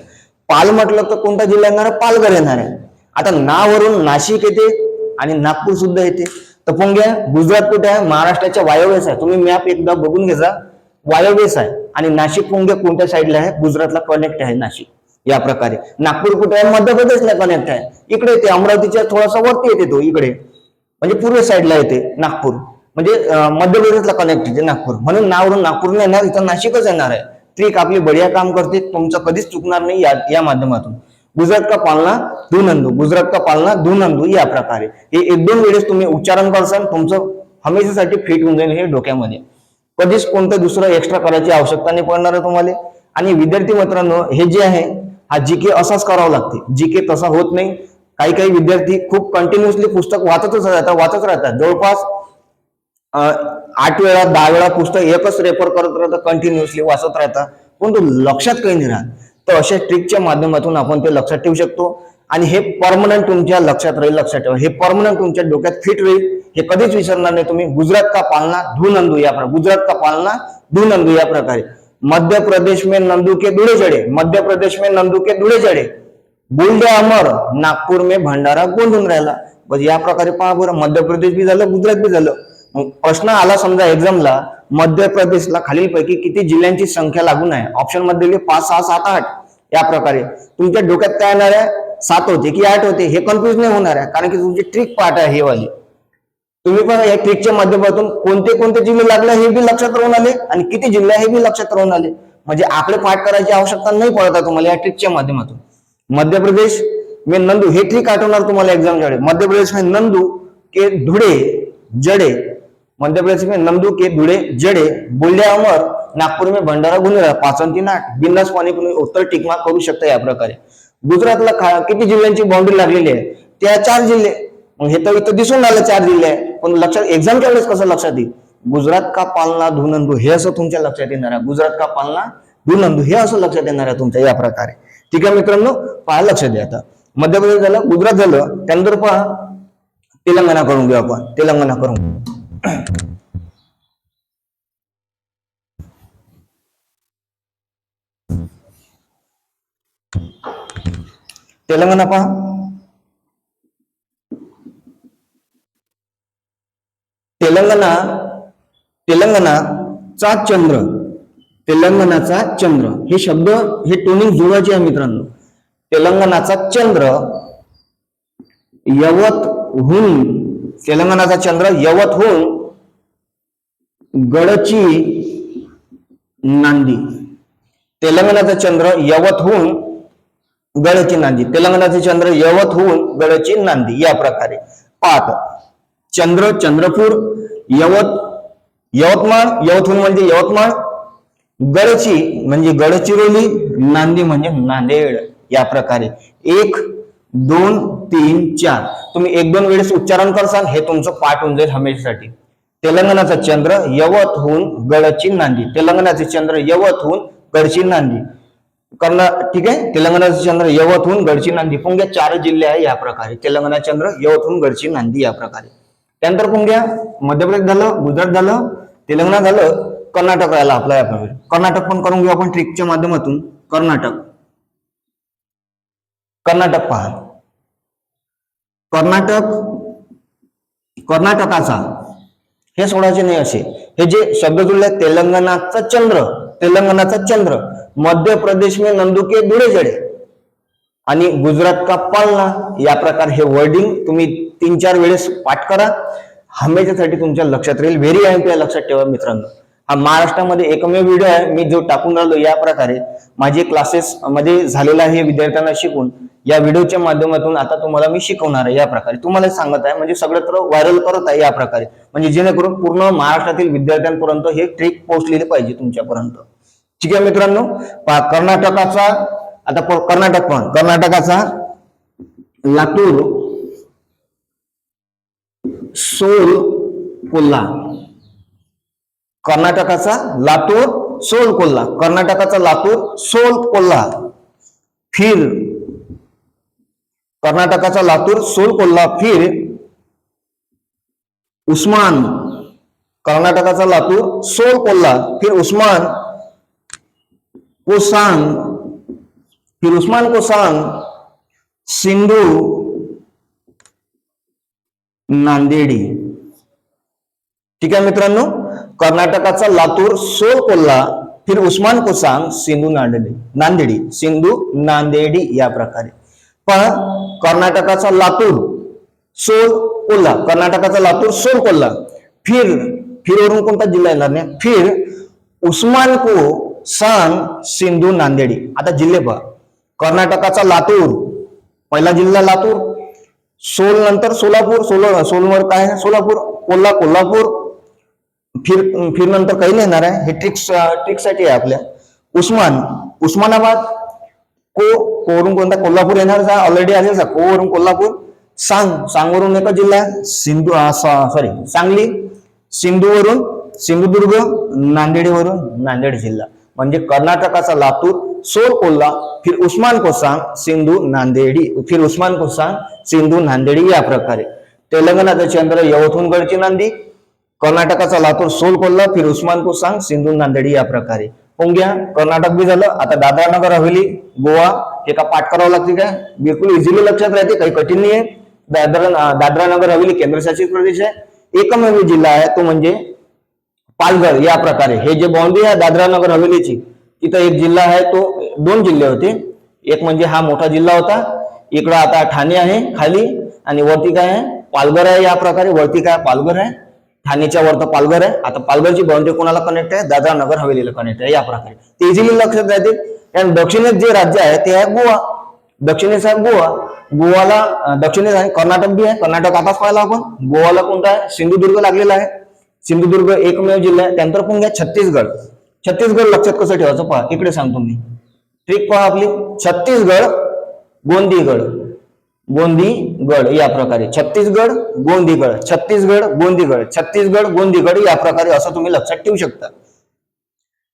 पाल म्हटलं तर कोणता जिल्हा येणार आहे? पालघर येणार आहे. आता नावरून नाशिक येते आणि नागपूर सुद्धा येते. तर पण घ्या गुजरात कुठे आहे? महाराष्ट्राच्या वायव्येस आहे. तुम्ही मॅप एकदा बघून घ्या. वायव्येस आहे. आणि नाशिक कोणत्या साईडला आहे? गुजरातला कनेक्ट आहे नाशिक. या प्रकारे नागपूर कुठे आहे? मध्य प्रदेशला कनेक्ट आहे. इकडे येते अमरावतीच्या थोडासा वरती येते तो इकडे म्हणजे पूर्व साईडला येते नागपूर. म्हणजे मध्य प्रदेशला कनेक्ट येते नागपूर. म्हणून नावरून नागपूर नाही येणार, इथं नाशिकच येणार आहे. ट्रिक आपली बढिया काम करते. तुमचं कधीच चुकणार नाही या माध्यमातून. गुजरात का पालना धुनंदू. या प्रकारे हे 1-2 वेळेस तुम्ही उच्चारण करसाल तुमचं हमेशासाठी फिट होऊन जाईल हे डोक्यामध्ये. कधीच कोणतं दुसरं एक्स्ट्रा करायची आवश्यकता नाही पडणार आहे तुम्हाला. आणि विद्यार्थी मित्रांनो हे जे आहे हा जीके असाच करावा लागते. जीके तसा होत नाही. काही विद्यार्थी खूप कंटिन्युअसली पुस्तक वाचतच राहतात. जवळपास 8 वेळा 10 वेळा पुस्तक एकच रेफर करत राहतात, कंटिन्युअसली वाचत राहतात, परंतु लक्षात काही नाही राहत. तर अशा ट्रिकच्या माध्यमातून आपण ते लक्षात ठेवू शकतो. आणि हे परमनंट तुमच्या लक्षात राहील. लक्षात ठेवा हे परमनंट तुमच्या डोक्यात फिट राहील. हे कधीच विसरणार नाही तुम्ही. गुजरात का पालना धुनंदू. या प्रकारे गुजरात का पालना धुनंदू. या प्रकारे मध्य प्रदेश में नंदू के धुड़े जड़े. बुलड्या अमर नागपूर में भंडारा गोंधून राहिला. बस या प्रकारे पहा बरं. मध्य प्रदेश बी झालं, गुजरात बी झालं. प्रश्न आला समजा एक्झामला मध्य प्रदेशला खालीलपैकी किती जिल्ह्यांची संख्या लागून आहे? ऑप्शन मध्ये 5 6 7 8. या प्रकारे तुमच्या डोक्यात काय येणार आहे? 7 होते की 8 होते हे कन्फ्युज नाही होणार आहे. कारण की तुमची ट्रिक पार्ट आहे हे वाली. तुम्ही पण या ट्रिकच्या माध्यमातून कोणते जिल्हे लागले हे बी लक्षात राहून आले आणि किती जिल्हे हे बी लक्षात राहून आले. म्हणजे आकडे पाठ करायची आवश्यकता नाही पडत आहे तुम्हाला या ट्रिकच्या माध्यमातून. मध्य प्रदेश में नंदू हे ट्रिक आठवणार तुम्हाला एक्झामच्या वेळी. मध्य प्रदेश में नंदू के धुड़े जड़े मध्य प्रदेश में नमदुके, धुळे, जड़े, बुलढाणा, अमर, नागपूर में भंडारा, गुनेरा, 5 आणि 3 8 बिंदास पाणी उत्तर टिकमा करू शकता या प्रकारे. गुजरातला किती जिल्ह्यांची बाउंड्री लागलेली आहे? त्या 4 जिल्हे. मग हे तर इथं दिसून आलं 4 जिल्हे आहे, पण लक्षात एक्झामच्या वेळेस कसं लक्षात येईल? गुजरात का पालना धुनंदू हे असं तुमच्या लक्षात येणार आहे. गुजरात का पालना धुनंदू हे असं लक्षात येणार आहे तुमच्या या प्रकारे. ठीक आहे मित्रांनो, पहा लक्ष द्या. आता मध्य प्रदेश झालं, गुजरात झालं, त्यानंतर पहा तेलंगणा करून घेऊ आपण. तेलंगणा करून तेलंगणा पहा. तेलंगणाचा चंद्र, तेलंगणाचा चंद्र हे शब्द हे टोनिंग जुळवायचे आहे मित्रांनो. तेलंगणाचा चंद्र यवतहून, तेलंगणाचा चंद्र यवतहून गडची नांदी. तेलंगणाचा चंद्र यवतहून गडची नांदी. तेलंगणाचे चंद्र यवतहून गडची नांदी या प्रकारे पाहत. चंद्र चंद्रपूर, यवतमाळ, यवतहून म्हणजे यवतमाळ, गडची म्हणजे गडचिरोली, नांदी म्हणजे नांदेड या प्रकारे. 1 2 3 4 तुम्ही 1-2 वेळेस उच्चारण करसाल, हे तुमचं पाठ होऊन जाईल हमेशासाठी. तेलंगणाचा चंद्र यवतहून गडची नांदी. तेलंगणाचे चंद्र यवतहून गडची नांदी. ठीक आहे. तेलंगणाचे चंद्र यवतहून गडची नांदी. पुंग्या 4 जिल्हे आहे या प्रकारे. तेलंगणा चंद्र यवतहून गडची नांदी या प्रकारे. त्यानंतर पुंग्या मध्य प्रदेश झालं, गुजरात झालं, तेलंगणा झालं, कर्नाटक राहिला आपला या प्रकारे. कर्नाटक पण करून घेऊ आपण ट्रिकच्या माध्यमातून. कर्नाटक पहा. कर्नाटकाचा हे सोडायचे नाही असे. हे जे शब्द जुळले, तेलंगणाचा चंद्र, मध्य प्रदेश में नंदुके, धुळे, जड़े आणि गुजरात का पालना या प्रकार हे वर्डिंग तुम्ही 3-4 वेळेस पाठ करा. हमेशासाठी तुमच्या लक्षात राहील. व्हेरी आहे, लक्षात ठेवा मित्रांनो. हा महाराष्ट्रामध्ये एकमेव व्हिडिओ आहे मी जो टाकून राहिलो या प्रकारे. माझे क्लासेस मध्ये झालेला आहे विद्यार्थ्यांना शिकून. या व्हिडिओच्या माध्यमातून आता तुम्हाला मी शिकवणार आहे या प्रकारे. तुम्हाला सांगत आहे म्हणजे सगळ्यत्र व्हायरल करत आहे या प्रकारे, म्हणजे जेणेकरून पूर्ण महाराष्ट्रातील विद्यार्थ्यांपर्यंत हे ट्रिक पोहोचलेली पाहिजे तुमच्यापर्यंत. ठीक आहे मित्रांनो. कर्नाटकाचा आता कर्नाटक पण, कर्नाटकाचा लातूर, सोल, कोल्हा. कर्नाटकाचा लातूर, सोल, कोल्हा. कर्नाटकाचा लातूर, सोल, कोल्हा. फिर कर्नाटकाचा लातूर, सोल, कोल्हा. फिर उस्मान. कर्नाटकाचा लातूर, सोल, कोल्हा. फिर उस्मान को सांग. फिर उस्मान को सांग, सिंधू, नांदेडी. ठीक आहे मित्रांनो. कर्नाटकाचा लातूर, सोल, कोल्हा. फिर उस्मान को सांग, सिंधू, नांदेडी. सिंधू, नांदेडी या प्रकारे. पण कर्नाटकाचा लातूर, सोल, कोल्हा. कर्नाटकाचा लातूर, सोल, कोल्हा. फिर वरून कोणता जिल्हा येणार नाही. फिर उस्मान को सांग, सिंधू, नांदेडी. आता जिल्हे पहा. कर्नाटकाचा लातूर, पहिला जिल्हा लातूर. सोल नंतर सोलापूर. सोलवर काय आहे? सोलापूर. कोल्हा, कोल्हापूर. फिर नंतर काही नाही येणार आहे. हे ट्रिकसाठी आहे आपल्या. उस्मान, उस्मानाबाद. कोवरून कोणता? कोल्हापूर येणार ऑलरेडी आलेला. कोवरून कोल्हापूर. सांगवरून एक जिल्हा सिंधू, सांगली. सिंधूवरून सिंधुदुर्ग. नांदेडवरून नांदेड जिल्हा. म्हणजे कर्नाटकाचा लातूर, सोल, कोल्हा. फिर उस्मान को सांग, सिंधू, नांदेडी. फिर उस्मान को सांग, सिंधू, नांदेडी या प्रकारे. तेलंगणाचा चंद्र यवतहून गडची नांदी. कर्नाटकाचा लातूर, सोल, कोल्हा. फिर उस्मान को सांग, सिंधू, नांदेडी या प्रकारे. होंग्या कर्नाटक भी झालं. आता दादरा नगर हवेली, गोवा. हे का पाठ करावं लागते काय? बिलकुल इझिली लक्षात राहते, काही कठीण नाही आहे. दादरा नगर हवेली केंद्रशासित प्रदेश आहे. एकमेव जिल्हा आहे तो म्हणजे पालघर या प्रकारे. हे जे बाउंड्री आहे दादरा नगर हवेलीची, तिथं एक जिल्हा आहे, तो 2 जिल्हे होते. एक म्हणजे हा मोठा जिल्हा होता. इकडं आता ठाणे आहे खाली, आणि वरती काय आहे? पालघर आहे या प्रकारे. वरती काय? पालघर आहे. ठाणेच्या वरती पालघर आहे. आता पालघरची बाउंड्री कोणाला कनेक्ट आहे? दादरा नगर हवेलीला कनेक्ट आहे या प्रकारे. ते इझिली लक्षात राहते. आणि दक्षिणेत जे राज्य आहे ते आहे गोवा. दक्षिणेस आहे गोवा. गोवाला दक्षिणेस आहे कर्नाटक बी आहे. कर्नाटक आताच पाहिला आपण. गोवाला कोणता आहे? सिंधुदुर्ग लागलेला आहे. सिंधुदुर्ग एकमेव जिल्हा आहे. त्यानंतर पण घ्या छत्तीसगड. छत्तीसगड लक्षात कसं ठेवायचं पहा, इकडे सांगतो मी. ट्रिक पहा आपली, छत्तीसगड गोंदीगड, गोंदीगड या प्रकारे. छत्तीसगड गोंदीगड, छत्तीसगड गोंदीगड, छत्तीसगड गोंदीगड या प्रकारे असं तुम्ही लक्षात ठेवू शकता.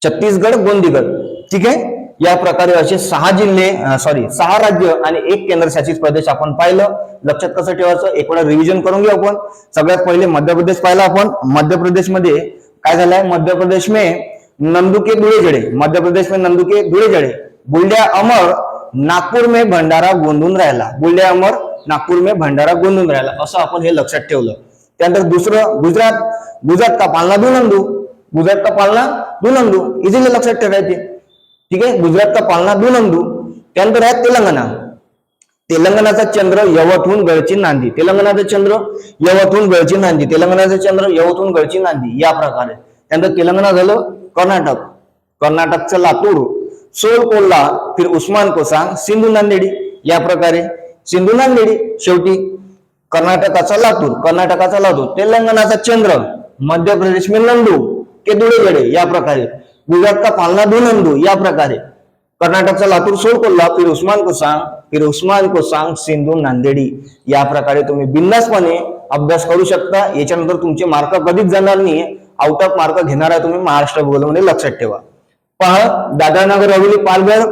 छत्तीसगड गोंदीगड. ठीक आहे. या प्रकारे असे 6 जिल्हे, 6 राज्य आणि 1 केंद्रशासित प्रदेश आपण पाहिलं. लक्षात कसं ठेवायचं, एक वेळा रिव्हिजन करून घेऊ आपण. सगळ्यात पहिले मध्य प्रदेश पाहिला आपण. मध्य प्रदेश मध्ये काय झालंय, मध्य प्रदेश में नंदुके धुळेजड़े, मध्य प्रदेश में नंदुके धुळेजड़े, बुलढाणा अमर, नागपूर में भंडारा गोंधून राहिला, बुलढाणा अमर, नागपूर में भंडारा गोंधून राहिला, असं आपण हे लक्षात ठेवलं. त्यानंतर दुसरं गुजरात, गुजरात का पालना दुनंदू, गुजरात का पालना दुनंदू, इझिली लक्षात ठेवायचे. ठीक आहे. गुजरात का पालना दुनंदू. त्यानंतर आहे तेलंगणा, तेलंगणाचा चंद्र यवतहून गळची नांदी, तेलंगणाचा चंद्र यवतहून गळची नांदी, तेलंगणाचा चंद्र यवतहून गळची नांदी या प्रकारे. त्यानंतर तेलंगणा झालं कर्नाटक, कर्नाटकचं लातूर, सोल कोल्हा, फिर उस्मान कोसांग, सिंधू नांदेडी या प्रकारे. सिंधू नांदेडी शेवटी. कर्नाटकाचा लातूर, कर्नाटकाचा लातूर, तेलंगणाचा चंद्र, मध्य प्रदेश में नंदू के धुळेजड़े या प्रकारे. गुजरात का पालना दुनंदू या प्रकारे. कर्नाटकचा लातूर, सोल कोल्हा, फिर उस्मान कोसांग, सिंधू नांदेडी या प्रकारे तुम्ही बिंदासपणे अभ्यास करू शकता. याच्यानंतर तुमचे मार्क कधीच जाणार नाही. आउट ऑफ मार्क घेणार आहे तुम्ही महाराष्ट्र भूगोलमध्ये, लक्षात ठेवा. पहा, दादरानगर हवेली पालघर,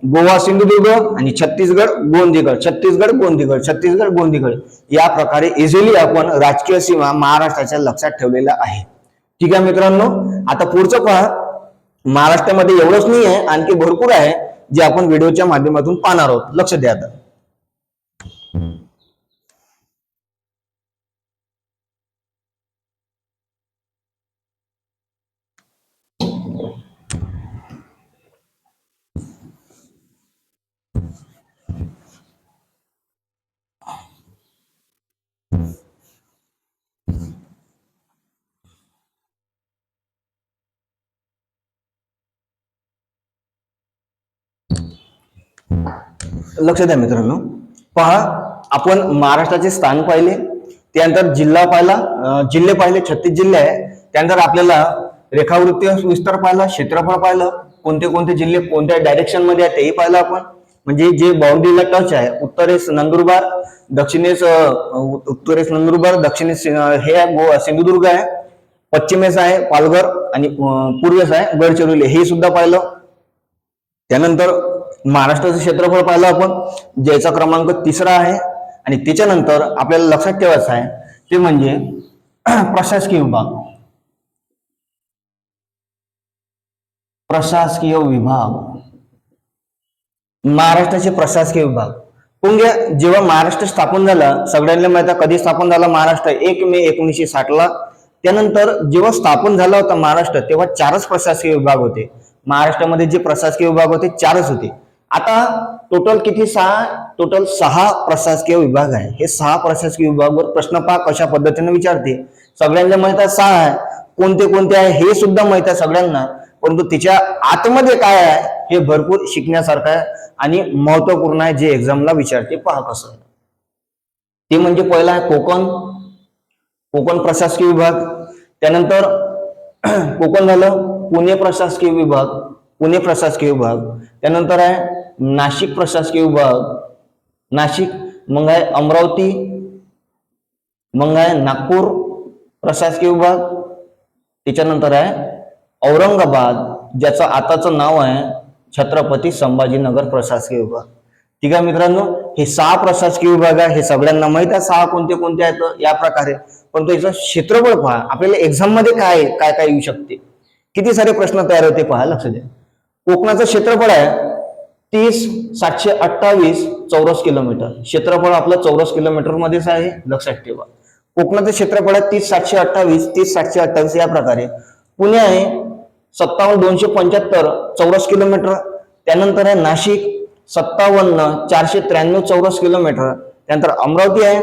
गोवा सिंधुदुर्ग आणि छत्तीसगड गोंदीगड, छत्तीसगड गोंदीगड, छत्तीसगड गोंदीगड या प्रकारे इझिली आपण राजकीय सीमा महाराष्ट्राच्या लक्षात ठेवलेल्या आहे. ठीक आहे मित्रांनो. आता पुढचं पहा, महाराष्ट्रामध्ये एवढंच नाही आहे, आणखी भरपूर आहे जे आपण व्हिडिओच्या माध्यमातून पाहणार आहोत. लक्ष द्या. आता लक्ष द्या मित्रांनो. पहा, आपण महाराष्ट्राचे स्थान पाहिले, त्यानंतर जिल्हा पाहिला, जिल्हे पाहिले, 36 जिल्हे आहे. त्यानंतर आपल्याला रेखावृत्तीय विस्तार पाहिला, क्षेत्रफळ पाहिलं, कोणते कोणते जिल्हे कोणत्या डायरेक्शन मध्ये आहे तेही पाहिलं आपण. म्हणजे जे बाउंड्रीला टच आहे, उत्तरेस नंदुरबार, दक्षिणेस दक्षिणेस हे सिंधुदुर्ग आहे, पश्चिमेस आहे पालघर आणि पूर्वेस आहे गडचिरोली, हे सुद्धा पाहिलं. त्यानंतर महाराष्ट्राचं क्षेत्रफळ पाहिलं आपण, ज्याचा क्रमांक 3रा आहे. आणि त्याच्यानंतर आपल्याला लक्षात ठेवायचं आहे ते म्हणजे प्रशासकीय विभाग. प्रशासकीय विभाग, महाराष्ट्राचे प्रशासकीय विभाग. पुंग्या जेव्हा महाराष्ट्र स्थापन झाला, सगळ्यांना माहिती आहे कधी स्थापन झाला महाराष्ट्र, 1 मे 1960ला. त्यानंतर जेव्हा स्थापन झाला होता महाराष्ट्र, तेव्हा 4च प्रशासकीय विभाग होते. महाराष्ट्रामध्ये जे प्रशासकीय विभाग होते 4च होते. आता टोटल किती? 6 प्रशासकीय विभाग आहे. हे 6 प्रशासकीय विभागावर प्रश्न पहा कशा पद्धतीने विचारते. सगळ्यांना माहित आहे 6 आहे, कोणते कोणते आहे हे सुद्धा माहित आहे सगळ्यांना, परंतु तिच्या आतमध्ये काय आहे हे भरपूर शिकण्यासारखं आहे आणि महत्वपूर्ण आहे, जे एक्झामला विचारते. पहा कसं आहे ते. म्हणजे पहिला आहे कोकण प्रशासकीय विभाग. त्यानंतर कोकण झालं, पुणे प्रशासकीय विभाग, पुणे प्रशासकीय विभाग. त्यानंतर आहे नाशिक प्रशासकीय विभाग, नाशिक. मग आहे अमरावती, मग आहे नागपूर प्रशासकीय विभाग. त्याच्यानंतर आहे औरंगाबाद, ज्याचं आताचं नाव आहे छत्रपती संभाजीनगर प्रशासकीय विभाग. ठीक आहे मित्रांनो, हे 6 प्रशासकीय विभाग आहे. हे सगळ्यांना माहित आहे 6 कोणते कोणते आहेत या प्रकारे. पण याचं क्षेत्रफळ पहा, आपल्याला एक्झाम मध्ये काय काय येऊ शकते, किती सारे प्रश्न तयार होते पहा. लक्ष द्या. कोकणाचं क्षेत्रफळ आहे 30,728 चौरस किलोमीटर. क्षेत्रफळ आपलं चौरस किलोमीटर मध्येच आहे, लक्षात ठेवा. कोकणाचं क्षेत्रफळ आहे 30,728 या प्रकारे. पुणे आहे 57,275 चौरस किलोमीटर. त्यानंतर आहे नाशिक 57,493 चौरस किलोमीटर. त्यानंतर अमरावती आहे,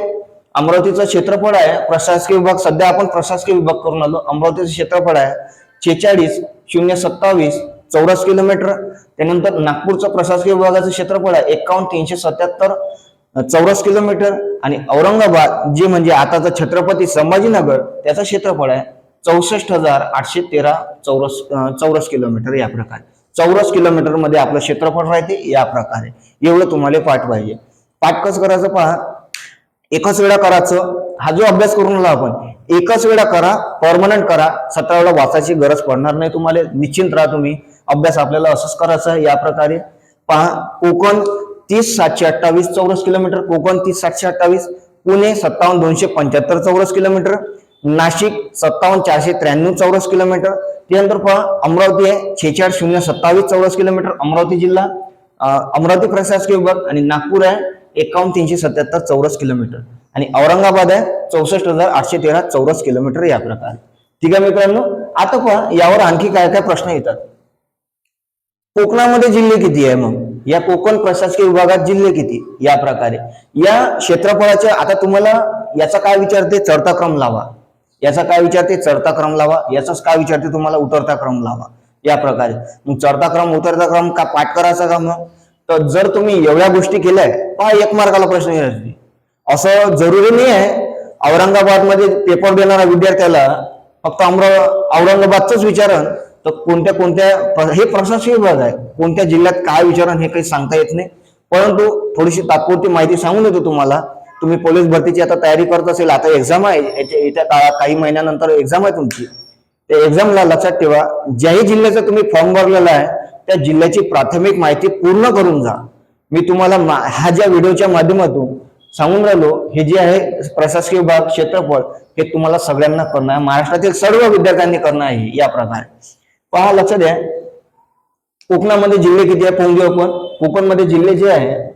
अमरावतीचं क्षेत्रफळ आहे प्रशासकीय विभाग, सध्या आपण प्रशासकीय विभाग करून आलो. अमरावतीचं क्षेत्रफळ आहे 46,027 चौरस किलोमीटर. त्यानंतर नागपूरचं प्रशासकीय विभागाचं क्षेत्रफळ आहे 51,377 चौरस किलोमीटर. आणि औरंगाबाद जे म्हणजे आताचं छत्रपती संभाजीनगर, त्याचं क्षेत्रफळ आहे 64,813 चौरस किलोमीटर या प्रकारे. चौरस किलोमीटर मध्ये आपलं क्षेत्रफळ राहते या प्रकारे. एवढं तुम्हाला पाठ पाहिजे. पाठ कसं करायचं पहा, एकच वेळा करायचं. हा जो अभ्यास करून आला आपण एकच वेळा करा, परमनंट करा. 17 वेळा वाचायची गरज पडणार नाही तुम्हाला. निश्चिंत राहा तुम्ही. अभ्यास आपल्याला असंच करायचा आहे या प्रकारे. पहा, कोकण 30,728 चौरस किलोमीटर, कोकण 30,728. पुणे 57,275 चौरस किलोमीटर, नाशिक 57,493 चौरस किलोमीटर. त्यानंतर पहा अमरावती आहे 46,027 चौरस किलोमीटर, अमरावती जिल्हा, अमरावती प्रशासकीय विभाग. आणि नागपूर आहे 51,377 चौरस किलोमीटर. आणि औरंगाबाद आहे 64,813 चौरस किलोमीटर या प्रकारे. ठीक आहे मित्रांनो. आता पहा यावर आणखी काय काय प्रश्न येतात. कोकणामध्ये जिल्हे किती आहे, मग या कोकण प्रशासकीय विभागात जिल्हे किती या प्रकारे. या क्षेत्रफळाचे आता तुम्हाला याचा काय विचारते, चढता क्रम लावा. याचा काय विचारते, चढता क्रम लावा. याचाच काय विचारते तुम्हाला, उतरता क्रम लावा या प्रकारे. मग चढता क्रम उतरता क्रम का पाठ करायचा का मग. तर जर तुम्ही एवढ्या गोष्टी केल्या, पहा 1 मार्काला प्रश्न येईल. असं जरुरी नाही आहे औरंगाबाद मध्ये पेपर देणाऱ्या विद्यार्थ्याला फक्त औरंगाबादच विचारण. तर कोणत्या कोणत्या, हे प्रशासकीय विभाग आहे, कोणत्या जिल्ह्यात काय विचारण हे काही सांगता येत नाही. परंतु थोडीशी तात्पुरती माहिती सांगून देतो तुम्हाला. तुम्ही पोलीस भरतीची आता तयारी करत असेल, आता एक्झाम आहे, येत्या काही महिन्यानंतर एक्झाम आहे तुमची. त्या एक्झामला लक्षात ठेवा, ज्याही जिल्ह्याचा तुम्ही फॉर्म भरलेला आहे त्या जिल्ह्याची प्राथमिक माहिती पूर्ण करून जा. मी तुम्हाला ह्या ज्या व्हिडिओच्या माध्यमातून सांगून राहिलो, हे जे आहे प्रशासकीय विभाग क्षेत्रफळ, हे तुम्हाला सगळ्यांना करणं आहे, महाराष्ट्रातील सर्व विद्यार्थ्यांनी करणं आहे या प्रकारे. पहा लक्षात द्या, कोकणामध्ये जिल्हे किती आहे पाहून घेऊ आपण. कोकणमध्ये जिल्हे जे आहे,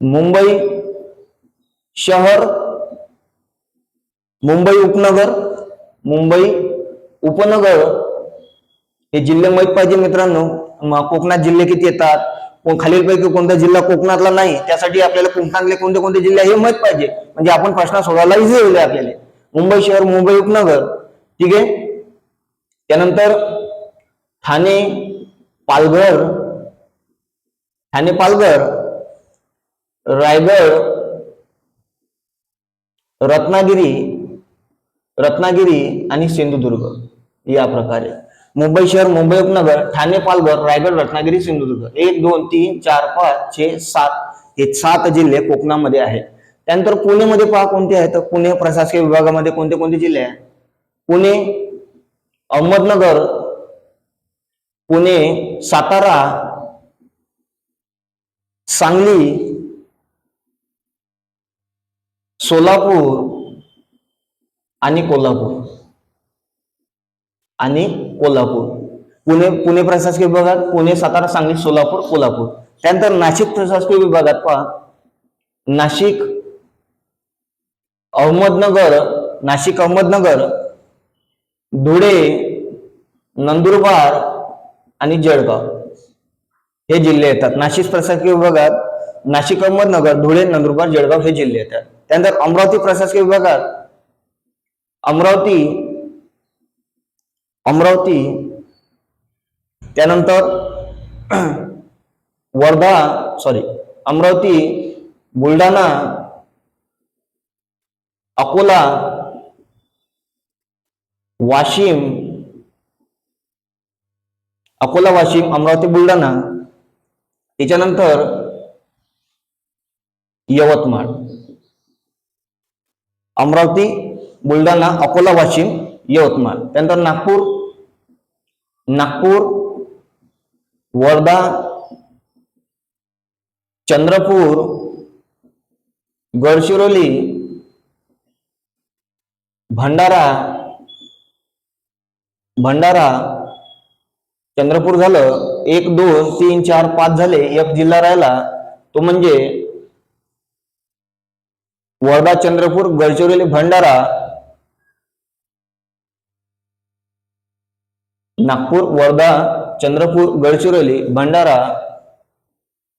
मुंबई शहर, मुंबई उपनगर, मुंबई उपनगर हे जिल्हे माहित पाहिजे मित्रांनो. कोकणात जिल्हे किती येतात, खालीलपैकी कोणता जिल्हा कोकणातला नाही, त्यासाठी आपल्याला कोकणातले कोणते कोणते जिल्हे हे माहित पाहिजे. म्हणजे आपण प्रश्न सोडवायला इझी होईल आपल्याला. मुंबई शहर, मुंबई उपनगर, ठीक आहे. त्यानंतर ठाणे पालघर, ठाणे पालघर, रायगड, रत्नागिरी, रत्नागिरी आणि सिंधुदुर्ग या प्रकारे. मुंबई शहर, मुंबई उपनगर, ठाणे पालघर, रायगड, रत्नागिरी, सिंधुदुर्ग. 1 2 3 4 5 6 7 हे 7 जिल्हे कोकणामध्ये आहेत. त्यानंतर पुणेमध्ये पहा कोणते आहेत. तर पुणे प्रशासकीय विभागामध्ये कोणते कोणते जिल्हे आहेत. पुणे, अहमदनगर, पुणे, सातारा, सांगली, सोलापूर आणि कोल्हापूर आणि कोल्हापूर. पुणे प्रशासकीय विभागात पुणे, सातारा, सांगली, सोलापूर, कोल्हापूर. त्यानंतर नाशिक प्रशासकीय विभागात पहा, नाशिक, अहमदनगर, नाशिक अहमदनगर, धुळे, नंदुरबार आणि जळगाव हे जिल्हे येतात. नाशिक प्रशासकीय विभागात नाशिक, अहमदनगर, धुळे, नंदुरबार, जळगाव हे जिल्हे येतात. त्यानंतर अमरावती प्रशासकीय विभागात अमरावती, त्यानंतर अमरावती, बुलढाणा, अकोला, वाशिम, अमरावती, बुलढाणा. त्याच्यानंतर यवतमाळ. अमरावती, बुलढाणा, अकोला, वाशिम, यवतमाळ. त्यानंतर नागपूर, वर्धा, चंद्रपूर, गडचिरोली, भंडारा, चंद्रपूर झालं. 1 2 3 4 5 झाले. एक जिल्हा राहिला तो म्हणजे वर्धा, चंद्रपूर, गडचिरोली, भंडारा, नागपूर, वर्धा, चंद्रपूर, गडचिरोली, भंडारा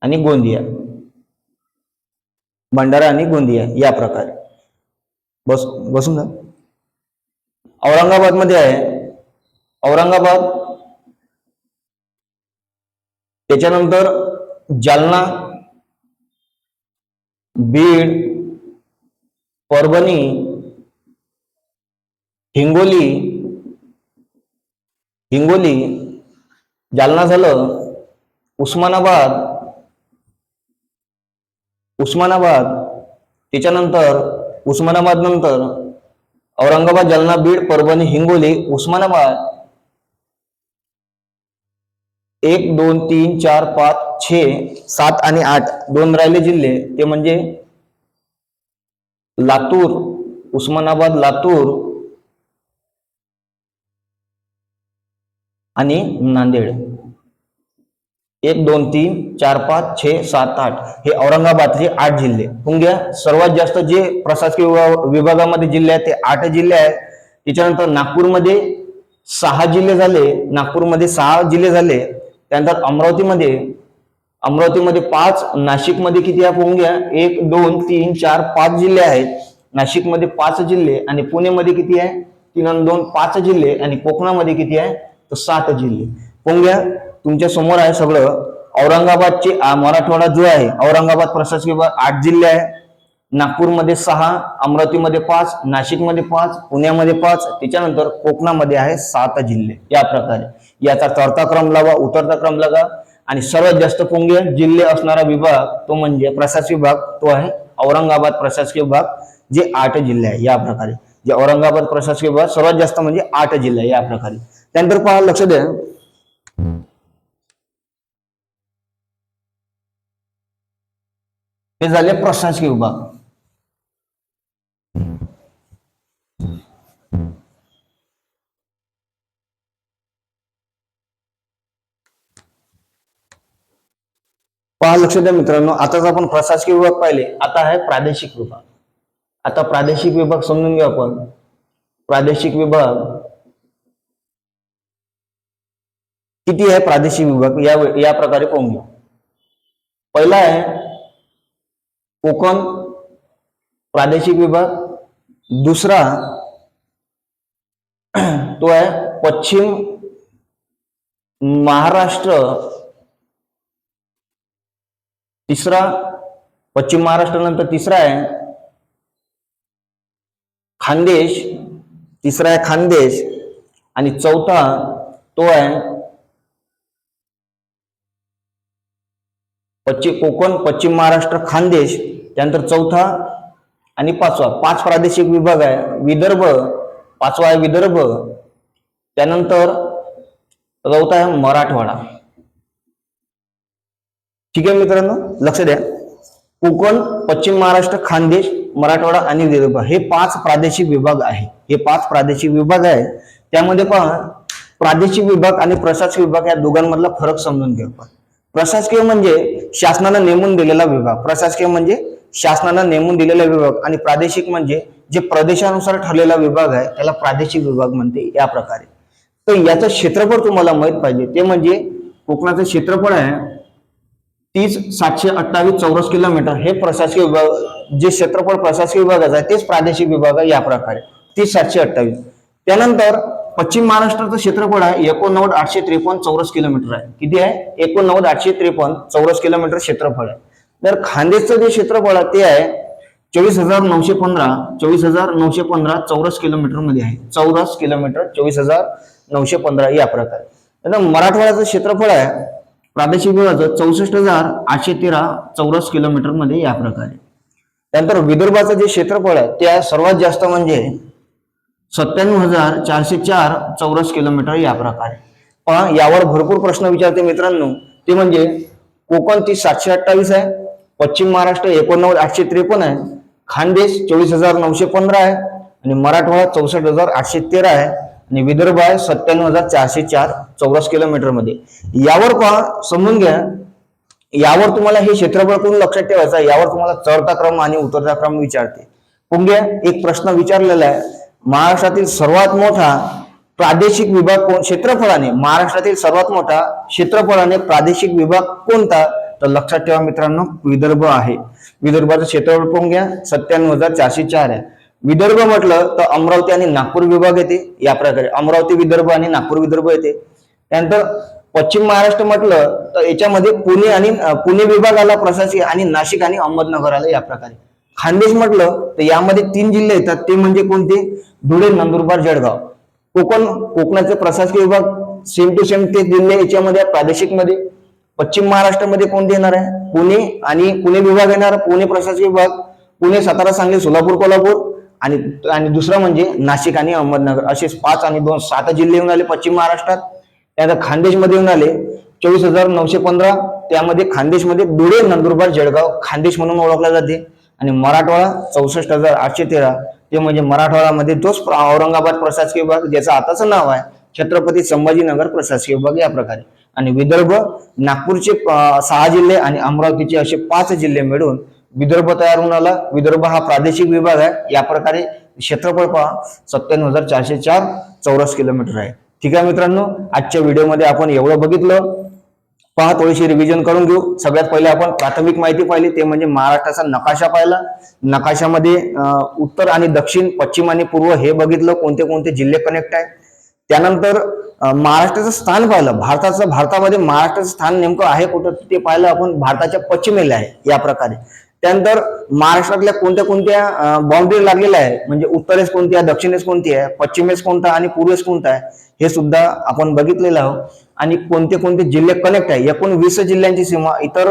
आणि गोंदिया. या प्रकारे बसून जा. औरंगाबाद मध्ये आहे औरंगाबाद, त्याच्यानंतर जालना, बीड, परभणी, हिंगोली, हिंगोली, जालना झालं, उस्मानाबाद, उस्मानाबाद, त्याच्यानंतर उस्मानाबाद नंतर औरंगाबाद, जालना, बीड, परभणी, हिंगोली, उस्मानाबाद, 1 2 3 4 5 6 7 आणि 8 दोन राहिले जिल्हे, ते म्हणजे लातूर, उस्मानाबाद, लातूर आणि नांदेड. 1 2 3 4 5 6 7 8 हे औरंगाबादचे 8 जिल्हे. पुंग्या सर्वात जास्त जे प्रशासकीय विभागामध्ये जिल्हे आहेत ते 8 जिल्हे आहेत. त्याच्यानंतर नागपूरमध्ये 6 जिल्हे झाले, नागपूरमध्ये 6 जिल्हे झाले. त्यानंतर अमरावतीमध्ये 5, नाशिकमध्ये किती आहे पुंग्या? 1 2 3 4 5 जिल्हे आहेत. नाशिकमध्ये 5 जिल्हे आणि पुणेमध्ये किती आहे? 3 आणि 2 5 जिल्हे आणि कोकणामध्ये किती आहे? तर 7 जिल्हे. पुंग्या तुमच्या समोर आहे सगळं. औरंगाबादचे मराठवाडा जो आहे, औरंगाबाद प्रशासकीय विभाग 8 जिल्हे आहे. नागपूरमध्ये 6, अमरावतीमध्ये 5, नाशिकमध्ये 5, पुण्यामध्ये 5, त्याच्यानंतर कोकणामध्ये आहे 7 जिल्हे. या प्रकारे याचा चढता क्रम लावा, उतरता क्रम लागा. आणि सर्वात जास्त पुंगे जिल्हे असणारा विभाग तो म्हणजे प्रशासकीय विभाग, तो आहे औरंगाबाद प्रशासकीय विभाग, जे 8 जिल्हे आहे. या प्रकारे जे औरंगाबाद प्रशासकीय विभाग सर्वात जास्त म्हणजे 8 जिल्हे आहे. या प्रकारे त्यानंतर पहा, लक्ष द्या, हे झाले प्रशासकीय विभाग. पहा, लक्ष द्या मित्रांनो, आताच आपण प्रशासकीय विभाग पाहिले, आता आहे प्रादेशिक विभाग. आता प्रादेशिक विभाग समजून घेऊ आपण. प्रादेशिक विभाग किती आहे? प्रादेशिक विभाग या प्रकारे पाहून घेऊ. पहिला आहे कोकण प्रादेशिक विभाग, दुसरा तो आहे पश्चिम महाराष्ट्र, तिसरा पश्चिम महाराष्ट्र नंतर तिसरा आहे खानदेश, तिसरा आहे खानदेश आणि चौथा तो आहे कोकण, पश्चिम महाराष्ट्र, खानदेश, त्यानंतर चौथा आणि पाचवा. 5 प्रादेशिक विभाग आहे. विदर्भ पाचवा आहे विदर्भ, त्यानंतर चौथा आहे मराठवाडा. ठीक आहे मित्रांनो, लक्ष द्या. कोकण, पश्चिम महाराष्ट्र, खानदेश, मराठवाडा आणि विदर्भ हे 5 प्रादेशिक विभाग आहे. हे 5 प्रादेशिक विभाग आहे. त्यामध्ये पहा, प्रादेशिक विभाग आणि प्रशासकीय विभाग या दोघांमधला फरक समजून घ्या. प्रशासकीय म्हणजे शासनाने नेमून दिलेला विभाग, प्रशासकीय म्हणजे शासनाने नेमून दिलेला विभाग, आणि प्रादेशिक म्हणजे जे प्रदेशानुसार ठरलेला विभाग आहे त्याला प्रादेशिक विभाग म्हणते. या प्रकारे तर याचं क्षेत्रफळ तुम्हाला माहित पाहिजे. ते म्हणजे कोकणाचं क्षेत्रफळ आहे 30,728 चौरस किलोमीटर. हे प्रशासकीय विभाग, जे क्षेत्रफळ प्रशासकीय विभागाचं आहे तेच प्रादेशिक विभाग आहे. या प्रकारे 30,728. त्यानंतर पश्चिम महाराष्ट्राचं क्षेत्रफळ आहे 89,853 चौरस किलोमीटर आहे. किती आहे? 89,853 चौरस किलोमीटर क्षेत्रफळ आहे. तर खानदेशचं जे क्षेत्रफळ आहे ते आहे 24,915 चौरस किलोमीटर मध्ये आहे. चौरस किलोमीटर 24,915 या प्रकारे. तर मराठवाड्याचं क्षेत्रफळ आहे प्रादेशिक विभागाचं 64,813 चौरस किलोमीटर मध्ये. या प्रकारे. त्यानंतर विदर्भाचं जे क्षेत्रफळ आहे ते आहे सर्वात जास्त म्हणजे 97,404 चौरस किलोमीटर. या प्रकारे पहा, यावर भरपूर प्रश्न विचारते मित्रांनो. ते म्हणजे कोकण 30,728 आहे, पश्चिम महाराष्ट्र 89,853 आहे, खानदेश 24,915 आहे आणि मराठवाडा 64,813 आहे आणि विदर्भ आहे 97,404 चौरस किलोमीटर मध्ये. यावर पहा, समजून घ्या. यावर तुम्हाला हे क्षेत्रफळ कोण लक्षात ठेवायचं, यावर तुम्हाला चढता क्रम आणि उतरता क्रम विचारते. पुंग्या एक प्रश्न विचारलेला आहे, महाराष्ट्रातील सर्वात मोठा प्रादेशिक विभाग कोण क्षेत्रफळाने, महाराष्ट्रातील सर्वात मोठा क्षेत्रफळाने प्रादेशिक विभाग कोणता? तर लक्षात ठेवा मित्रांनो, विदर्भ आहे. विदर्भाचं क्षेत्रफळ पाहून घ्या 97,404 आहे. विदर्भ म्हटलं तर अमरावती आणि नागपूर विभाग येते. या प्रकारे अमरावती विदर्भ आणि नागपूर विदर्भ येते. त्यानंतर पश्चिम महाराष्ट्र म्हटलं तर याच्यामध्ये पुणे विभाग आला प्रशासकीय आणि नाशिक आणि अहमदनगर आला. या प्रकारे खानदेश म्हटलं तर यामध्ये 3 जिल्हे येतात, ते म्हणजे कोणते? धुळे, नंदुरबार, जळगाव. कोकणाचे प्रशासकीय विभाग सेम टू सेम ते जिल्हे याच्यामध्ये प्रादेशिक मध्ये. पश्चिम महाराष्ट्रामध्ये कोणते येणार आहे? पुणे आणि पुणे विभाग येणार, पुणे प्रशासकीय विभाग, पुणे, सातारा, सांगली, सोलापूर, कोल्हापूर आणि आणि दुसरं म्हणजे नाशिक आणि अहमदनगर. असे 5 आणि 2 7 जिल्हे येऊन आले पश्चिम महाराष्ट्रात. त्यानंतर खानदेशमध्ये येऊन आले 24,915. त्यामध्ये खानदेशमध्ये धुळे, नंदुरबार, जळगाव खानदेश म्हणून ओळखला जाते. आणि मराठवाडा 64,813, ते म्हणजे मराठवाड्यामध्ये तोच औरंगाबाद प्रशासकीय विभाग, ज्याचं आताचं नाव आहे छत्रपती संभाजीनगर प्रशासकीय विभाग या प्रकारे. आणि विदर्भ, नागपूरचे 6 जिल्हे आणि अमरावतीचे असे 5 जिल्हे मिळून विदर्भ तयार होऊन आला. विदर्भ हा प्रादेशिक विभाग आहे. या प्रकारे क्षेत्रफळ पहा 97,404 चौरस किलोमीटर आहे. ठीक आहे मित्रांनो, आजच्या व्हिडिओमध्ये आपण एवढं बघितलं. पहा, थोडीशी रिव्हिजन करून घेऊ. सगळ्यात पहिले आपण प्राथमिक माहिती पाहिली, ते म्हणजे महाराष्ट्राचा नकाशा पाहिला. नकाशामध्ये उत्तर आणि दक्षिण, पश्चिम आणि पूर्व हे बघितलं, कोणते कोणते जिल्हे कनेक्ट आहे. त्यानंतर महाराष्ट्राचं स्थान पाहिलं. भारतामध्ये महाराष्ट्राचं स्थान नेमकं आहे कुठं ते पाहिलं आपण. भारताच्या पश्चिमेला आहे या प्रकारे. त्यानंतर महाराष्ट्रातल्या कोणत्या कोणत्या बाउंड्री लागलेल्या आहे, म्हणजे उत्तरेस कोणती आहे, दक्षिणेस कोणती आहे, पश्चिमेस कोणता आणि पूर्वेस कोणता आहे, हे सुद्धा आपण बघितलेलं आहोत. आणि कोणते कोणते जिल्हे कनेक्ट आहे. एकूण 20 जिल्ह्यांची सीमा इतर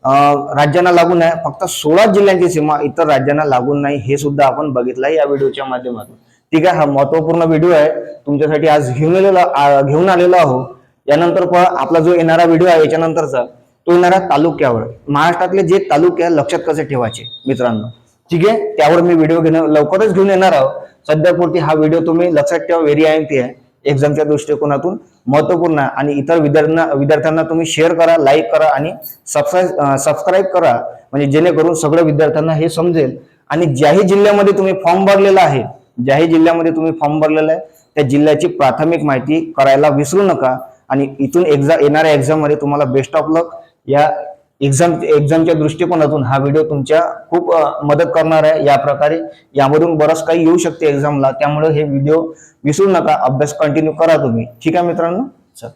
राज्यांना लागून आहे. फक्त 16 जिल्ह्यांची सीमा इतर राज्यांना लागून नाही, हे सुद्धा आपण बघितलं आहे या व्हिडिओच्या माध्यमातून. ठीक आहे, हा महत्वपूर्ण व्हिडिओ आहे तुमच्यासाठी आज घेऊन आलेलो आहोत. यानंतर पहा, आपला जो येणारा व्हिडिओ आहे याच्यानंतरचा, तो येणारा तालुक्यावर. महाराष्ट्रातले जे तालुके आहे लक्षात कसे ठेवायचे मित्रांनो. ठीक आहे, त्यावर मी व्हिडिओ लवकरच घेऊन येणार आहोत. सध्यापुरती हा व्हिडिओ तुम्ही लक्षात ठेवा, व्हेरी आयएमपी आहे, एक्झामच्या दृष्टिकोनातून महत्वपूर्ण आहे. आणि इतर विद्यार्थ्यांना तुम्ही शेअर करा, लाईक करा आणि सबस्क्राईब करा, म्हणजे जेणेकरून सगळ्या विद्यार्थ्यांना हे समजेल. आणि ज्याही जिल्ह्यामध्ये तुम्ही फॉर्म भरलेला आहे, त्या जिल्ह्याची प्राथमिक माहिती करायला विसरू नका. आणि इथून येणाऱ्या एक्झाम मध्ये तुम्हाला बेस्ट ऑफ लक. या एक्झामच्या दृष्टिकोनातून हा व्हिडिओ तुमच्या खूप मदत करणार आहे. या प्रकारे यामधून बरंच काही येऊ शकते एक्झामला, त्यामुळे हे व्हिडिओ विसरू नका. अभ्यास कंटिन्यू करा तुम्ही. ठीक आहे मित्रांनो, चल.